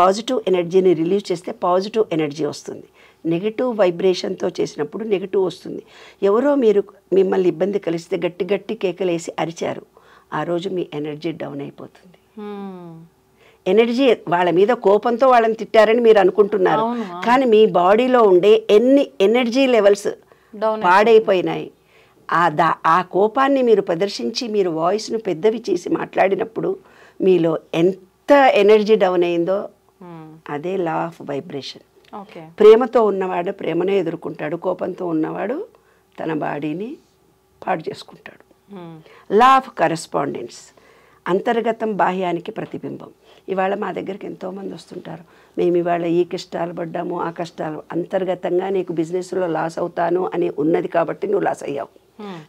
[SPEAKER 3] పాజిటివ్ ఎనర్జీని రిలీజ్ చేస్తే పాజిటివ్ ఎనర్జీ వస్తుంది. నెగిటివ్ వైబ్రేషన్తో చేసినప్పుడు నెగిటివ్ వస్తుంది. ఎవరో మిమ్మల్ని ఇబ్బంది కలిస్తే గట్టి గట్టి కేకలేసి అరిచారు, ఆ రోజు మీ ఎనర్జీ డౌన్ అయిపోతుంది. ఎనర్జీ, వాళ్ళ మీద కోపంతో వాళ్ళని తిట్టారని మీరు అనుకుంటున్నారు, కానీ మీ బాడీలో ఉండే ఎన్ని ఎనర్జీ లెవెల్స్ పాడైపోయినాయి. ఆ కోపాన్ని మీరు ప్రదర్శించి మీరు వాయిస్ను పెద్దవి చేసి మాట్లాడినప్పుడు మీలో ఎంత ఎనర్జీ డౌన్ అయిందో అదే లా ఆఫ్ వైబ్రేషన్. ప్రేమతో ఉన్నవాడు ప్రేమనే ఎదుర్కొంటాడు, కోపంతో ఉన్నవాడు తన బాడీని పాడు చేసుకుంటాడు. లా ఆఫ్ కరెస్పాండెన్స్, అంతర్గతం బాహ్యానికి ప్రతిబింబం. ఇవాళ మా దగ్గరికి ఎంతోమంది వస్తుంటారు, మేము ఇవాళ ఈ కష్టాలు పడ్డాము, ఆ కష్టాలు, అంతర్గతంగా నీకు బిజినెస్లో లాస్ అవుతాను అని ఉన్నది కాబట్టి నువ్వు లాస్ అయ్యావు.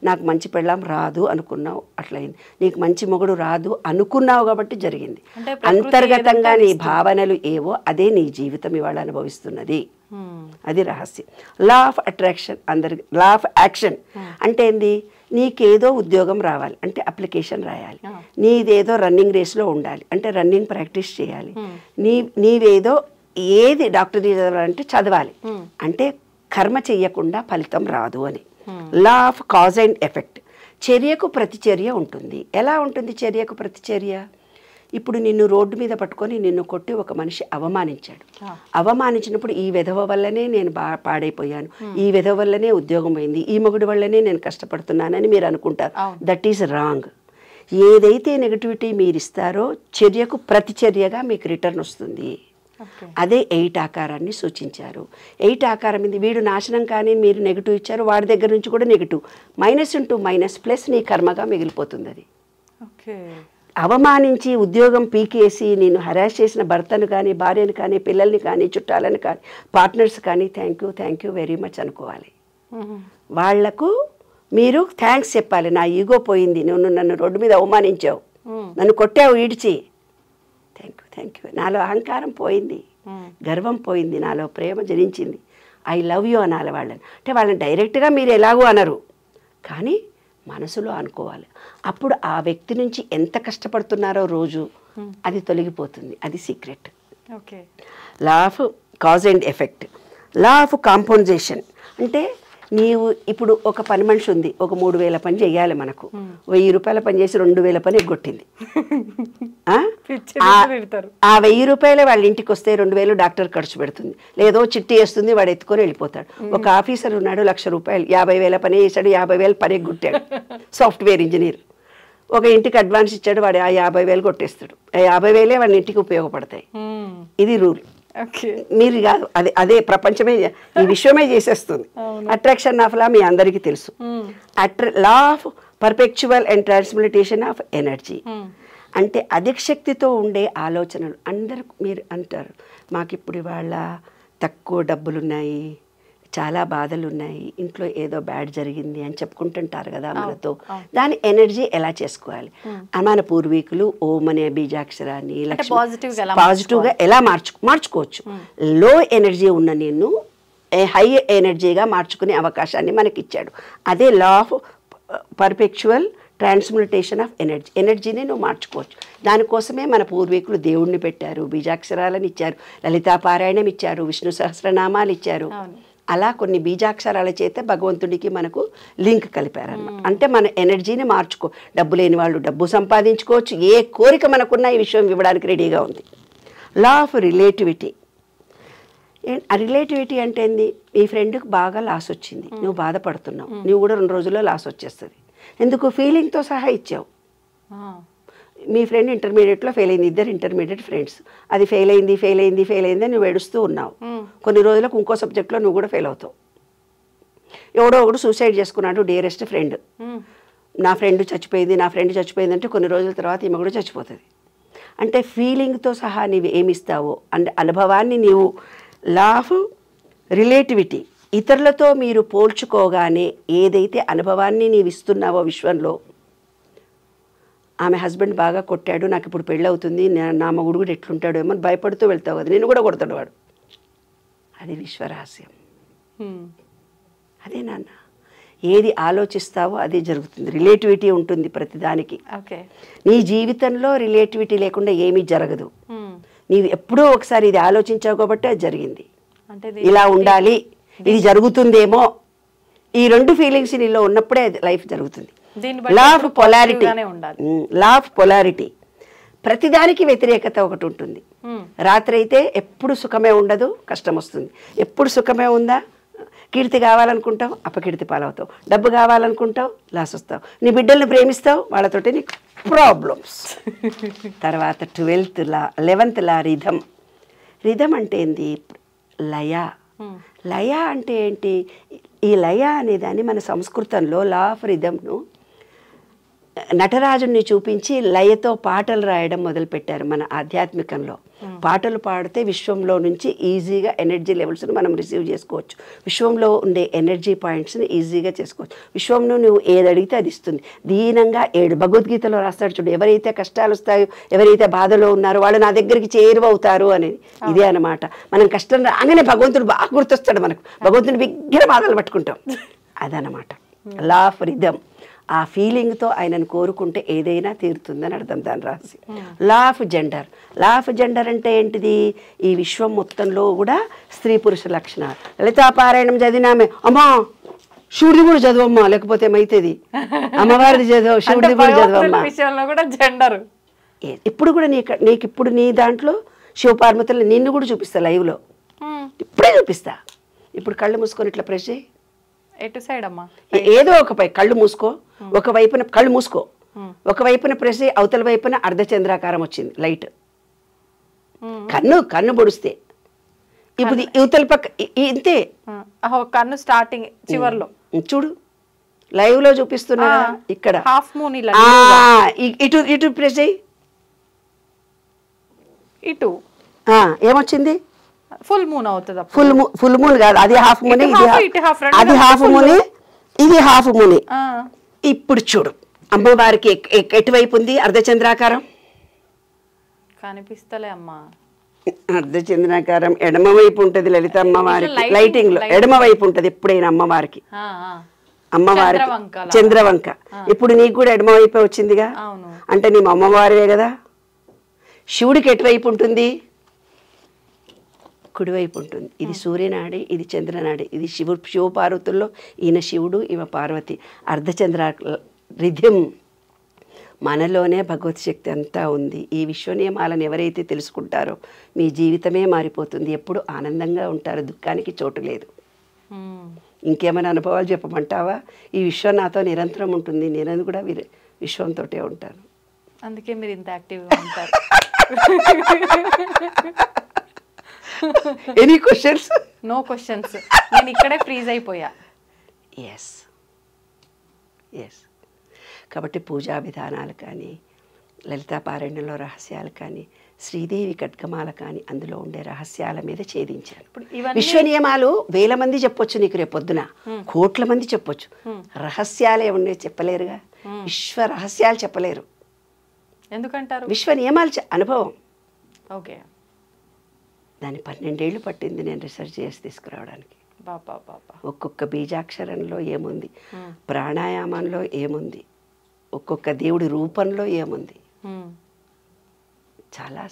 [SPEAKER 3] నాకు మంచి పెళ్ళాం రాదు అనుకున్నావు, అట్లయింది. నీకు మంచి మొగుడు రాదు అనుకున్నావు కాబట్టి జరిగింది. అంతర్గతంగా నీ భావనలు ఏవో అదే నీ జీవితం ఇవాళ అనుభవిస్తున్నది. అది రహస్యం. Law of attraction, law of action అంటే ఏంది, నీకేదో ఉద్యోగం రావాలి అంటే అప్లికేషన్ రాయాలి, నీదేదో రన్నింగ్ రేస్లో ఉండాలి అంటే రన్నింగ్ ప్రాక్టీస్ చేయాలి, నీవేదో ఏది డాక్టరీ చదవాలంటే చదవాలి, అంటే కర్మ చెయ్యకుండా ఫలితం రాదు అని. Law of cause and effect, చర్యకు ప్రతిచర్య ఉంటుంది. ఎలా ఉంటుంది చర్యకు ప్రతిచర్య? ఇప్పుడు నిన్ను రోడ్డు మీద పట్టుకొని నిన్ను కొట్టి ఒక మనిషి అవమానించాడు, అవమానించినప్పుడు ఈ విధవ వల్లనే నేను పాడైపోయాను, ఈ విధవ వల్లనే ఉద్యోగం పోయింది, ఈ మొగుడు వల్లనే నేను కష్టపడుతున్నానని మీరు అనుకుంటారు. That is wrong. ఏదైతే నెగటివిటీ మీరు ఇస్తారో చర్యకు ప్రతిచర్యగా మీకు రిటర్న్ వస్తుంది. అదే 8 ఆకారాన్ని సూచించారు. 8 ఆకారం ఇది, వీడు నాశనం కానీ మీరు నెగిటివ్ ఇచ్చారు, వాడి దగ్గర నుంచి కూడా negative, minus into minus plus నీ కర్మగా మిగిలిపోతుంది. అది అవమానించి ఉద్యోగం పీకేసి నేను హరాస్ చేసిన భర్తను కానీ, భార్యను కానీ, పిల్లల్ని కానీ, చుట్టాలను కానీ, పార్ట్నర్స్ కానీ థ్యాంక్ యూ వెరీ మచ్ అనుకోవాలి. వాళ్లకు మీరు థ్యాంక్స్ చెప్పాలి. నా ఈగో పోయింది, నన్ను రోడ్డు మీద అవమానించావు, నన్ను కొట్టావు ఈడ్చి, థ్యాంక్ యూ, నాలో అహంకారం పోయింది, గర్వం పోయింది, నాలో ప్రేమ జనించింది, ఐ లవ్ యూ అనాలి వాళ్ళని. అంటే వాళ్ళని డైరెక్ట్గా మీరు ఎలాగో అనరు, కానీ మనసులో అనుకోవాలి. అప్పుడు ఆ వ్యక్తి నుంచి ఎంత కష్టపడుతున్నారో రోజు అది తొలగిపోతుంది. అది secret. Law of cause and effect. Law of compensation అంటే నీవు ఇప్పుడు ఒక పని మనిషి ఉంది, ఒక 3000 పని చేయాలి, మనకు 1000 రూపాయల పని చేసి 2000 పని ఎగ్గొట్టింది. ఆ 1000 రూపాయలే వాళ్ళ ఇంటికి వస్తే 2000 డాక్టర్ ఖర్చు పెడుతుంది, లేదో చిట్టి వేస్తుంది, వాడు ఎత్తుకొని వెళ్ళిపోతాడు. ఒక ఆఫీసర్ ఉన్నాడు, 1,00,000 రూపాయలు 50,000 పని చేశాడు, 50,000 పని ఎగ్గొట్టాడు, సాఫ్ట్వేర్ ఇంజనీర్. ఒక ఇంటికి అడ్వాన్స్ ఇచ్చాడు, వాడు ఆ 50,000 కొట్టేస్తాడు. ఆ 50,000 వాళ్ళ ఇంటికి ఉపయోగపడతాయి. ఇది రూల్. మీరు కాదు, అదే ప్రపంచమే, ఈ విశ్వమే చేసేస్తుంది. అట్రాక్షన్ ఆఫ్ లా మీ అందరికీ తెలుసు. Law of perpetual and transmutation of energy అంటే అధిక శక్తితో ఉండే ఆలోచనలు. అందరు మీరు అంటారు, మాకు ఇప్పుడు ఇవాళ తక్కువ డబ్బులున్నాయి, చాలా బాధలు ఉన్నాయి, ఇంట్లో ఏదో బ్యాడ్ జరిగింది అని చెప్పుకుంటుంటారు కదా మనతో. దాని ఎనర్జీ ఎలా చేసుకోవాలి? మన పూర్వీకులు ఓం అనే బీజాక్షరాన్ని పాజిటివ్గా ఎలా మార్చుకోవచ్చు. లో ఎనర్జీ ఉన్న నేను హై ఎనర్జీగా మార్చుకునే అవకాశాన్ని మనకి ఇచ్చాడు. అదే law of perpetual transmutation of ఎనర్జీని నువ్వు మార్చుకోవచ్చు. దానికోసమే మన పూర్వీకులు దేవుణ్ణి పెట్టారు, బీజాక్షరాలను ఇచ్చారు, లలితాపారాయణం ఇచ్చారు, విష్ణు సహస్రనామాలు ఇచ్చారు. అలా కొన్ని బీజాక్షరాల చేత భగవంతుడికి మనకు లింక్ కలిపారన్నమాట. అంటే మన ఎనర్జీని మార్చుకో. డబ్బు లేని వాళ్ళు డబ్బు సంపాదించుకోవచ్చు, ఏ కోరిక మనకున్నా ఈ విషయం ఇవ్వడానికి రెడీగా ఉంది. Law of relativity. రిలేటివిటీ అంటే ఏంది? ఈ ఫ్రెండ్కి బాగా లాస్ వచ్చింది, నువ్వు బాధపడుతున్నావు, నువ్వు కూడా 2 రోజుల్లో లాస్ వచ్చేస్తుంది. ఎందుకు? ఫీలింగ్తో సహా ఇచ్చావు. మీ ఫ్రెండ్ ఇంటర్మీడియట్లో ఫెయిల్ అయింది, ఇద్దరు ఇంటర్మీడియట్ ఫ్రెండ్స్, అది ఫెయిల్ అయింది నువ్వు ఏడుస్తూ ఉన్నావు. కొన్ని రోజులకు ఇంకో సబ్జెక్ట్లో నువ్వు కూడా ఫెయిల్ అవుతావు. ఎవడో ఒకడు సూసైడ్ చేసుకున్నాడు, డియరెస్ట్ ఫ్రెండ్, నా ఫ్రెండ్ చచ్చిపోయింది అంటే కొన్ని రోజుల తర్వాత ఈమె కూడా చచ్చిపోతుంది. అంటే ఫీలింగ్తో సహా నీవు ఏమిస్తావో అంటే అనుభవాన్ని నీవు. లా ఆఫ్ రిలేటివిటీ, ఇతరులతో మీరు పోల్చుకోగానే ఏదైతే అనుభవాన్ని నీవు ఇస్తున్నావో విశ్వంలో, ఆమె హస్బెండ్ బాగా కొట్టాడు, నాకు ఇప్పుడు పెళ్ళి అవుతుంది, నా మగుడు కూడా ఎట్లుంటాడు ఏమో భయపడుతూ వెళ్తావు కదా, నేను కూడా కొడతాడు వాడు. అది విశ్వరహస్యం. అదే నాన్న, ఏది ఆలోచిస్తావో అదే జరుగుతుంది. రిలేటివిటీ ఉంటుంది ప్రతిదానికి. నీ జీవితంలో రిలేటివిటీ లేకుండా ఏమీ జరగదు. నీవు ఎప్పుడో ఒకసారి ఇది ఆలోచించావు కాబట్టి అది జరిగింది. ఇలా ఉండాలి, ఇది జరుగుతుందేమో, ఈ రెండు ఫీలింగ్స్ నీలో ఉన్నప్పుడే లైఫ్ జరుగుతుంది. Law of polarity, law of polarity. ప్రతిదానికి వ్యతిరేకత ఒకటి ఉంటుంది. రాత్రి అయితే ఎప్పుడు సుఖమే ఉండదు, కష్టం వస్తుంది. ఎప్పుడు సుఖమే ఉందా, కీర్తి కావాలనుకుంటావు, అపకీర్తి పాలవుతావు. డబ్బు కావాలనుకుంటావు, లాస్ వస్తావు. నీ బిడ్డల్ని ప్రేమిస్తావు, వాళ్ళతోటి నీకు ప్రాబ్లమ్స్. తర్వాత 12th లా, 11th లా రిధం. రిధం అంటే ఏంది? లయ. లయ అంటే ఏంటి? ఈ లయ అనేదాన్ని మన సంస్కృతంలో లా ఆఫ్ రిధంను నటరాజుని చూపించి లయతో పాటలు రాయడం మొదలుపెట్టారు మన ఆధ్యాత్మికంలో. పాటలు పాడితే విశ్వంలో నుంచి ఈజీగా ఎనర్జీ లెవెల్స్ని మనం రిసీవ్ చేసుకోవచ్చు. విశ్వంలో ఉండే ఎనర్జీ పాయింట్స్ని ఈజీగా చేసుకోవచ్చు. విశ్వంలో నువ్వు ఏది అడిగితే అది ఇస్తుంది. దీనంగా 7 భగవద్గీతలో రాస్తాడు చూడు, ఎవరైతే కష్టాలు వస్తాయో, ఎవరైతే బాధలో ఉన్నారో వాళ్ళు నా దగ్గరికి చేరువవుతారు అనేది. ఇదే అన్నమాట. మనం కష్టం రాగానే భగవంతుడు బాగా గుర్తొస్తాడు మనకు. భగవంతుని బిగ్గర బాధలు పట్టుకుంటాం. అదనమాట లా ఆఫ్ రిథమ్. ఆ ఫీలింగ్తో ఆయనను కోరుకుంటే ఏదైనా తీరుతుందని అర్థం దాని రహస్యం. Law of gender. Law of gender అంటే ఏంటిది? ఈ విశ్వం మొత్తంలో కూడా స్త్రీ పురుష లక్షణాలు. లలితాపారాయణం చదివినామే, అమ్మా శివుడిది కూడా చదవమ్మా, లేకపోతే ఏమైతుంది, అమ్మవారిది చదవ, శివుడిది కూడా చదవమ్మా. ఇప్పుడు కూడా నీకు ఇప్పుడు నీ దాంట్లో శివపార్వతులు నిన్ను కూడా చూపిస్తా లైవ్లో, ఇప్పుడే చూపిస్తా. ఇప్పుడు కళ్ళు మూసుకొని ఇట్లా ప్రెస్ చేయి.
[SPEAKER 2] ఎటు సైడ్ అమ్మా?
[SPEAKER 3] ఏదో ఒక కళ్ళు మూసుకో, ఒక వైపున కళ్ళు మూసుకో, ఒక వైపున ప్రెస్ చేయి, అవతల వైపున అర్ధచంద్రాకారం వచ్చింది లైట్. కన్ను పొడిస్తే ఇప్పుడు యువతల పక్క ఇంతే.
[SPEAKER 2] కన్ను స్టార్టింగ్ చివర్లో
[SPEAKER 3] చూడు, లైవ్ లో చూపిస్తున్నా ఇక్కడ.
[SPEAKER 2] హాఫ్ మూన్
[SPEAKER 3] ఇటు ఇటు ప్రెస్ చేయి.
[SPEAKER 2] ఇటు
[SPEAKER 3] ఏమొచ్చింది?
[SPEAKER 2] ఫుల్ మూన్ అవుతుంది.
[SPEAKER 3] ఫుల్ మూన్ కాదు, అది హాఫ్ మూన్, అది హాఫ్ మూన్, ఇది హాఫ్ మూన్. ఇప్పుడు చూడు, అమ్మవారికి ఎటువైపు ఉంది అర్ధచంద్రాకారం?
[SPEAKER 2] కనిపిస్తలే అమ్మా.
[SPEAKER 3] అర్ధచంద్రాకారం ఎడమ వైపు ఉంటుంది లలిత అమ్మవారికి. లైటింగ్ లో ఎడమ వైపు ఉంటుంది ఎప్పుడైనా అమ్మవారికి. చంద్రవంక. ఇప్పుడు నీకు కూడా ఎడమ వైపే వచ్చిందిగా, అంటే నీ అమ్మవారివే కదా. శివుడికి ఎటువైపు ఉంటుంది? కుడివైపు ఉంటుంది. ఇది సూర్యనాడి, ఇది చంద్రనాడి. ఇది శివపార్వతుల్లో ఈయన శివుడు, ఈమె పార్వతి. అర్ధచంద్ర రిథం. మనలోనే భగవత్ శక్తి అంతా ఉంది. ఈ విశ్వనియమాలను ఎవరైతే తెలుసుకుంటారో మీ జీవితమే మారిపోతుంది. ఎప్పుడు ఆనందంగా ఉంటారు, దుఃఖానికి చోటు లేదు. ఇంకేమైనా అనుభవాలు చెప్పమంటావా? ఈ విశ్వం నాతో నిరంతరం ఉంటుంది, నేను కూడా విశ్వంతో ఉంటాను.
[SPEAKER 2] అందుకే మీరు ఇంత యాక్టివ్గా ఉంటారు.
[SPEAKER 3] Any questions?
[SPEAKER 2] No questions. నేను ఇక్కడే ఫ్రీజ్ అయిపోయా.
[SPEAKER 3] ఎస్. కాబట్టి పూజా విధానాలు కానీ, లలితాపారాయణంలో రహస్యాలు కానీ, శ్రీదేవి ఖడ్గమాల కానీ, అందులో ఉండే రహస్యాల మీద ఛేదించాను. విశ్వ నియమాలు 1000 మంది చెప్పొచ్చు నీకు, రేపొద్దున కోట్ల మంది చెప్పొచ్చు. రహస్యాలు ఏమన్నా చెప్పలేరుగా. విశ్వ రహస్యాలు చెప్పలేరు.
[SPEAKER 2] ఎందుకంటారు?
[SPEAKER 3] విశ్వ నియమాలు అనుభవం.
[SPEAKER 2] ఓకే.
[SPEAKER 3] దాన్ని 12 ఏళ్ళు పట్టింది నేను రీసెర్చ్ చేసి తీసుకురావడానికి. ఒక్కొక్క బీజాక్షరంలో ఏముంది, ప్రాణాయామంలో ఏముంది, ఒక్కొక్క దేవుడి రూపంలో ఏముంది, చాలా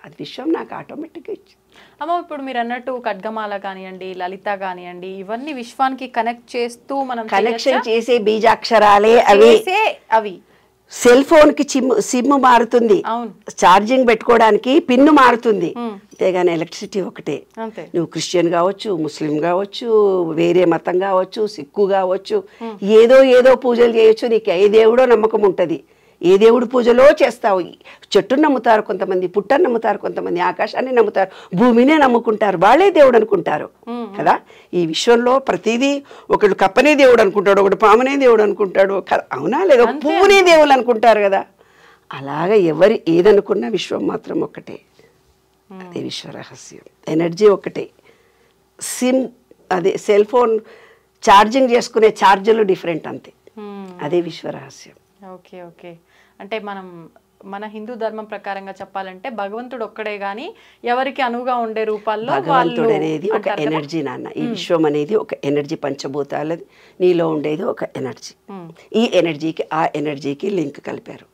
[SPEAKER 3] అది విశ్వం నాకు ఆటోమేటిక్గా ఇచ్చింది.
[SPEAKER 2] అమ్మ, ఇప్పుడు మీరు అన్నట్టు ఖడ్గమాల కానివ్వండి, లలిత కానివ్వండి, ఇవన్నీ విశ్వానికి కనెక్ట్ చేస్తూ మనం
[SPEAKER 3] కనెక్షన్ చేసే బీజాక్షరాలే
[SPEAKER 2] అవి.
[SPEAKER 3] సెల్ ఫోన్ కి సిమ్ మారుతుంది, ఛార్జింగ్ పెట్టుకోవడానికి పిన్ను మారుతుంది, అంతేగాని ఎలక్ట్రిసిటీ ఒకటే. నువ్వు క్రిస్టియన్ కావచ్చు, ముస్లిం కావచ్చు, వేరే మతం కావచ్చు, సిక్కు కావచ్చు, ఏదో పూజలు చేయొచ్చు. నీకు ఏ దేవుడో నమ్మకం ఉంటుంది, ఏ దేవుడి పూజలో చేస్తావు. చెట్టును నమ్ముతారు కొంతమంది, పుట్టను నమ్ముతారు కొంతమంది, ఆకాశాన్ని నమ్ముతారు, భూమినే నమ్ముకుంటారు, వాళ్ళే దేవుడు అనుకుంటారు కదా. ఈ విశ్వంలో ప్రతిదీ ఒకడు కప్పనే దేవుడు అనుకుంటాడు, ఒకడు పామునే దేవుడు అనుకుంటాడు, అవునా లేదా? పువ్వునే దేవుడు అనుకుంటారు కదా. అలాగా ఎవరు ఏదనుకున్నా విశ్వం మాత్రం ఒక్కటే. అదే విశ్వ రహస్యం. ఎనర్జీ ఒకటే. అదే సెల్ ఫోన్ ఛార్జింగ్ చేసుకునే ఛార్జర్లు డిఫరెంట్ అంతే. అదే విశ్వరహస్యం.
[SPEAKER 2] Okay okay. అంటే మన హిందూ ధర్మం ప్రకారంగా చెప్పాలంటే భగవంతుడు ఒక్కడే గాని ఎవరికి అనువుగా ఉండే రూపాల్లో
[SPEAKER 3] భగవంతుడు అనేది ఒక ఎనర్జీ నాన్న. ఈ విశ్వం అనేది ఒక ఎనర్జీ, పంచభూతాలది, నీలో ఉండేది ఒక ఎనర్జీ. ఈ ఎనర్జీకి ఆ ఎనర్జీకి లింక్ కలిపారు.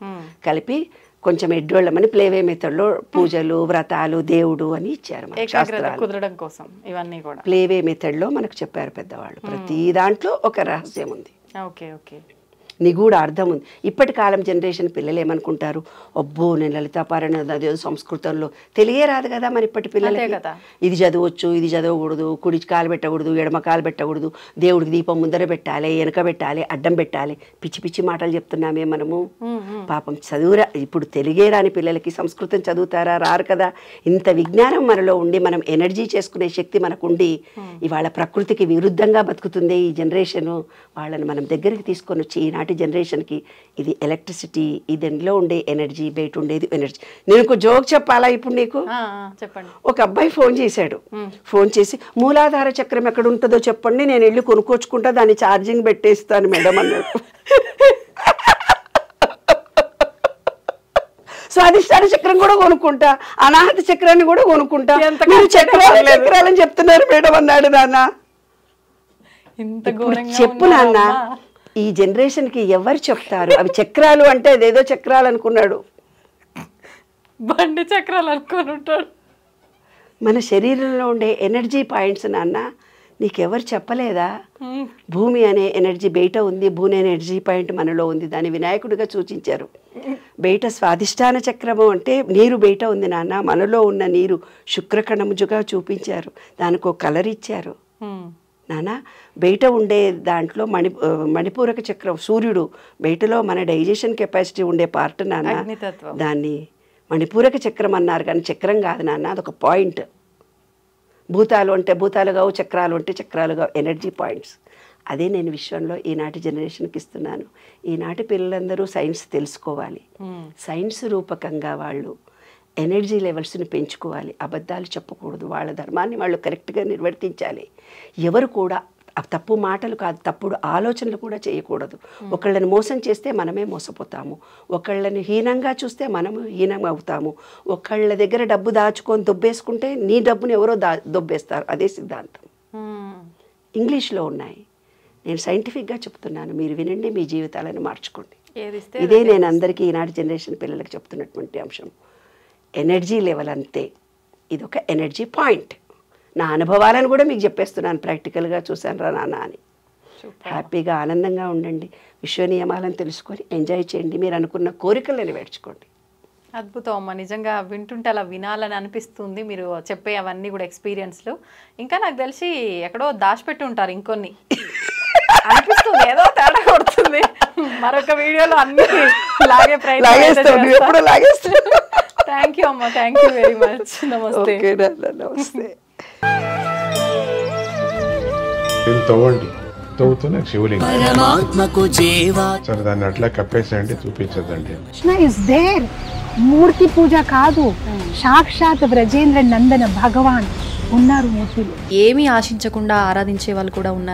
[SPEAKER 3] కలిపి కొంచెం ఎడ్డోళ్ళమని ప్లేవే మెథడ్లో పూజలు, వ్రతాలు, దేవుడు అని ఇచ్చారు శాస్త్రాలు
[SPEAKER 2] కుదరడం కోసం. ఇవన్నీ కూడా
[SPEAKER 3] ప్లేవే మెథడ్లో మనకు చెప్పారు పెద్దవాళ్ళు. ప్రతి దాంట్లో ఒక రహస్యం ఉంది.
[SPEAKER 2] Okay okay.
[SPEAKER 3] నిగూఢ అర్థం ఉంది. ఇప్పటి కాలం జనరేషన్ పిల్లలు ఏమనుకుంటారు, అబ్బో నేను లలితాపారాయణ అదేదో సంస్కృతంలో తెలియరాదు కదా మరి ఇప్పటి పిల్లలకి. ఇది చదవచ్చు, ఇది చదవకూడదు, కుడి కాలు పెట్టకూడదు, ఎడమ కాలు పెట్టకూడదు, దేవుడికి దీపం ముందర పెట్టాలి, వెనక పెట్టాలి, అడ్డం పెట్టాలి, పిచ్చి పిచ్చి మాటలు చెప్తున్నామే మనము. పాపం చదువురా, ఇప్పుడు తెలిగే రాని పిల్లలకి సంస్కృతం చదువుతారా? రారు కదా. ఇంత విజ్ఞానం మనలో ఉండి మనం ఎనర్జీ చేసుకునే శక్తి మనకుండి ఇవాళ ప్రకృతికి విరుద్ధంగా బతుకుతుంది ఈ జనరేషను. వాళ్ళని మనం దగ్గరికి తీసుకొని వచ్చి ఈనాటి జనరేషన్కి ఇది ఎలక్ట్రిసిటీ, ఇదిలో ఉండే ఎనర్జీ, బయట ఉండేది ఎనర్జీ. నేను ఒక జోక్ చెప్పాలా ఇప్పుడు నీకు?
[SPEAKER 2] చెప్పండి.
[SPEAKER 3] ఒక అబ్బాయి ఫోన్ చేశాడు. ఫోన్ చేసి మూలాధార చక్రం ఎక్కడ ఉంటుందో చెప్పండి, నేను వెళ్ళి కొనుక్కొచ్చుకుంటా, దాన్ని ఛార్జింగ్ పెట్టేస్తాను మేడం అన్నాడు. స్వాధిష్టాన చక్రం కూడా కొనుక్కుంటా, అనాహత చక్రాన్ని కూడా కొనుక్కుంటా, మీరు చక్రాలని చెప్తున్నారు మేడం అన్నాడు. నాన్న చెప్పు నాన్న, ఈ జనరేషన్కి ఎవరు చెప్తారు అవి చక్రాలు అంటే? అదేదో చక్రాలు అనుకున్నాడు,
[SPEAKER 2] బండి చక్రాలు అనుకుని ఉంటాడు.
[SPEAKER 3] మన శరీరంలో ఉండే ఎనర్జీ పాయింట్స్ నాన్న నీకెవరు చెప్పలేదా? భూమి అనే ఎనర్జీ బయట ఉంది, భూమి అనే ఎనర్జీ పాయింట్ మనలో ఉంది, దాన్ని వినాయకుడిగా సూచించారు. బయట స్వాధిష్టాన చక్రము అంటే నీరు బయట ఉంది నాన్న, మనలో ఉన్న నీరు శుక్రకణముజుగా చూపించారు, దానికి ఒక కలర్ ఇచ్చారు నాన్న. బయట ఉండే దాంట్లో మణిపూరక చక్రం, సూర్యుడు బయటలో మన డైజెషన్ కెపాసిటీ ఉండే పార్ట్ నాన్న, దాన్ని మణిపూరక చక్రం అన్నారు కానీ చక్రం కాదు నాన్న, అదొక పాయింట్. భూతాలు అంటే భూతాలు కావు, చక్రాలు అంటే చక్రాలు కావు, ఎనర్జీ పాయింట్స్. అదే నేను విశ్వంలో ఈనాటి జనరేషన్కి ఇస్తున్నాను. ఈనాటి పిల్లలందరూ సైన్స్ తెలుసుకోవాలి, సైన్స్ రూపకంగా వాళ్ళు ఎనర్జీ లెవెల్స్ని పెంచుకోవాలి, అబద్ధాలు చెప్పకూడదు, వాళ్ళ ధర్మాన్ని వాళ్ళు కరెక్ట్గా నిర్వర్తించాలి. ఎవరు కూడా తప్పు మాటలు కాదు, తప్పుడు ఆలోచనలు కూడా చేయకూడదు. ఒకళ్ళని మోసం చేస్తే మనమే మోసపోతాము, ఒకళ్ళని హీనంగా చూస్తే మనము హీనం అవుతాము, ఒకళ్ళ దగ్గర డబ్బు దాచుకొని దొబ్బేసుకుంటే నీ డబ్బుని ఎవరో దొబ్బేస్తారు. అదే సిద్ధాంతం ఇంగ్లీష్లో ఉన్నాయి. నేను సైంటిఫిక్గా చెప్తున్నాను, మీరు వినండి, మీ జీవితాలను మార్చుకోండి. ఇదే నేను అందరికీ ఈనాటి జనరేషన్ పిల్లలకు చెప్తున్నటువంటి అంశం. ఎనర్జీ లెవెల్ అంతే, ఇదొక ఎనర్జీ పాయింట్. నా అనుభవాలను కూడా మీకు చెప్పేస్తున్నాను, ప్రాక్టికల్గా చూశాను రా నాన్న అని. హ్యాపీగా ఆనందంగా ఉండండి, విశ్వ నియమాలను తెలుసుకొని ఎంజాయ్ చేయండి, మీరు అనుకున్న కోరికలు నెరవేర్చుకోండి.
[SPEAKER 2] అద్భుతం అమ్మ, నిజంగా వింటుంటే అలా వినాలని అనిపిస్తుంది మీరు చెప్పే అవన్నీ కూడా ఎక్స్పీరియన్స్లు. ఇంకా నాకు తెలిసి ఎక్కడో దాచిపెట్టి ఉంటారు ఇంకొన్ని అనిపిస్తుంది, ఏదో తేడా కొడుతుంది. మరొక వీడియోలో అన్ని లాగే ప్రయత్నం. థ్యాంక్ యూ అమ్మ, థ్యాంక్ యూ వెరీ మచ్. నమస్తే.
[SPEAKER 3] నమస్తే.
[SPEAKER 4] తవ్వండి, తవ్వుతూనే శివలింగం సరే దాన్ని అట్లా కప్పేసేయండి, చూపించదండి.
[SPEAKER 5] కృష్ణ ఇస్ దేర్, మూర్తి పూజ కాదు, సాక్షాత్ బ్రజేంద్ర నందన భగవాన్ ఉన్నారు మూర్తిలో.
[SPEAKER 6] ఏమీ ఆశించకుండా ఆరాధించే వాళ్ళు కూడా ఉన్నారు.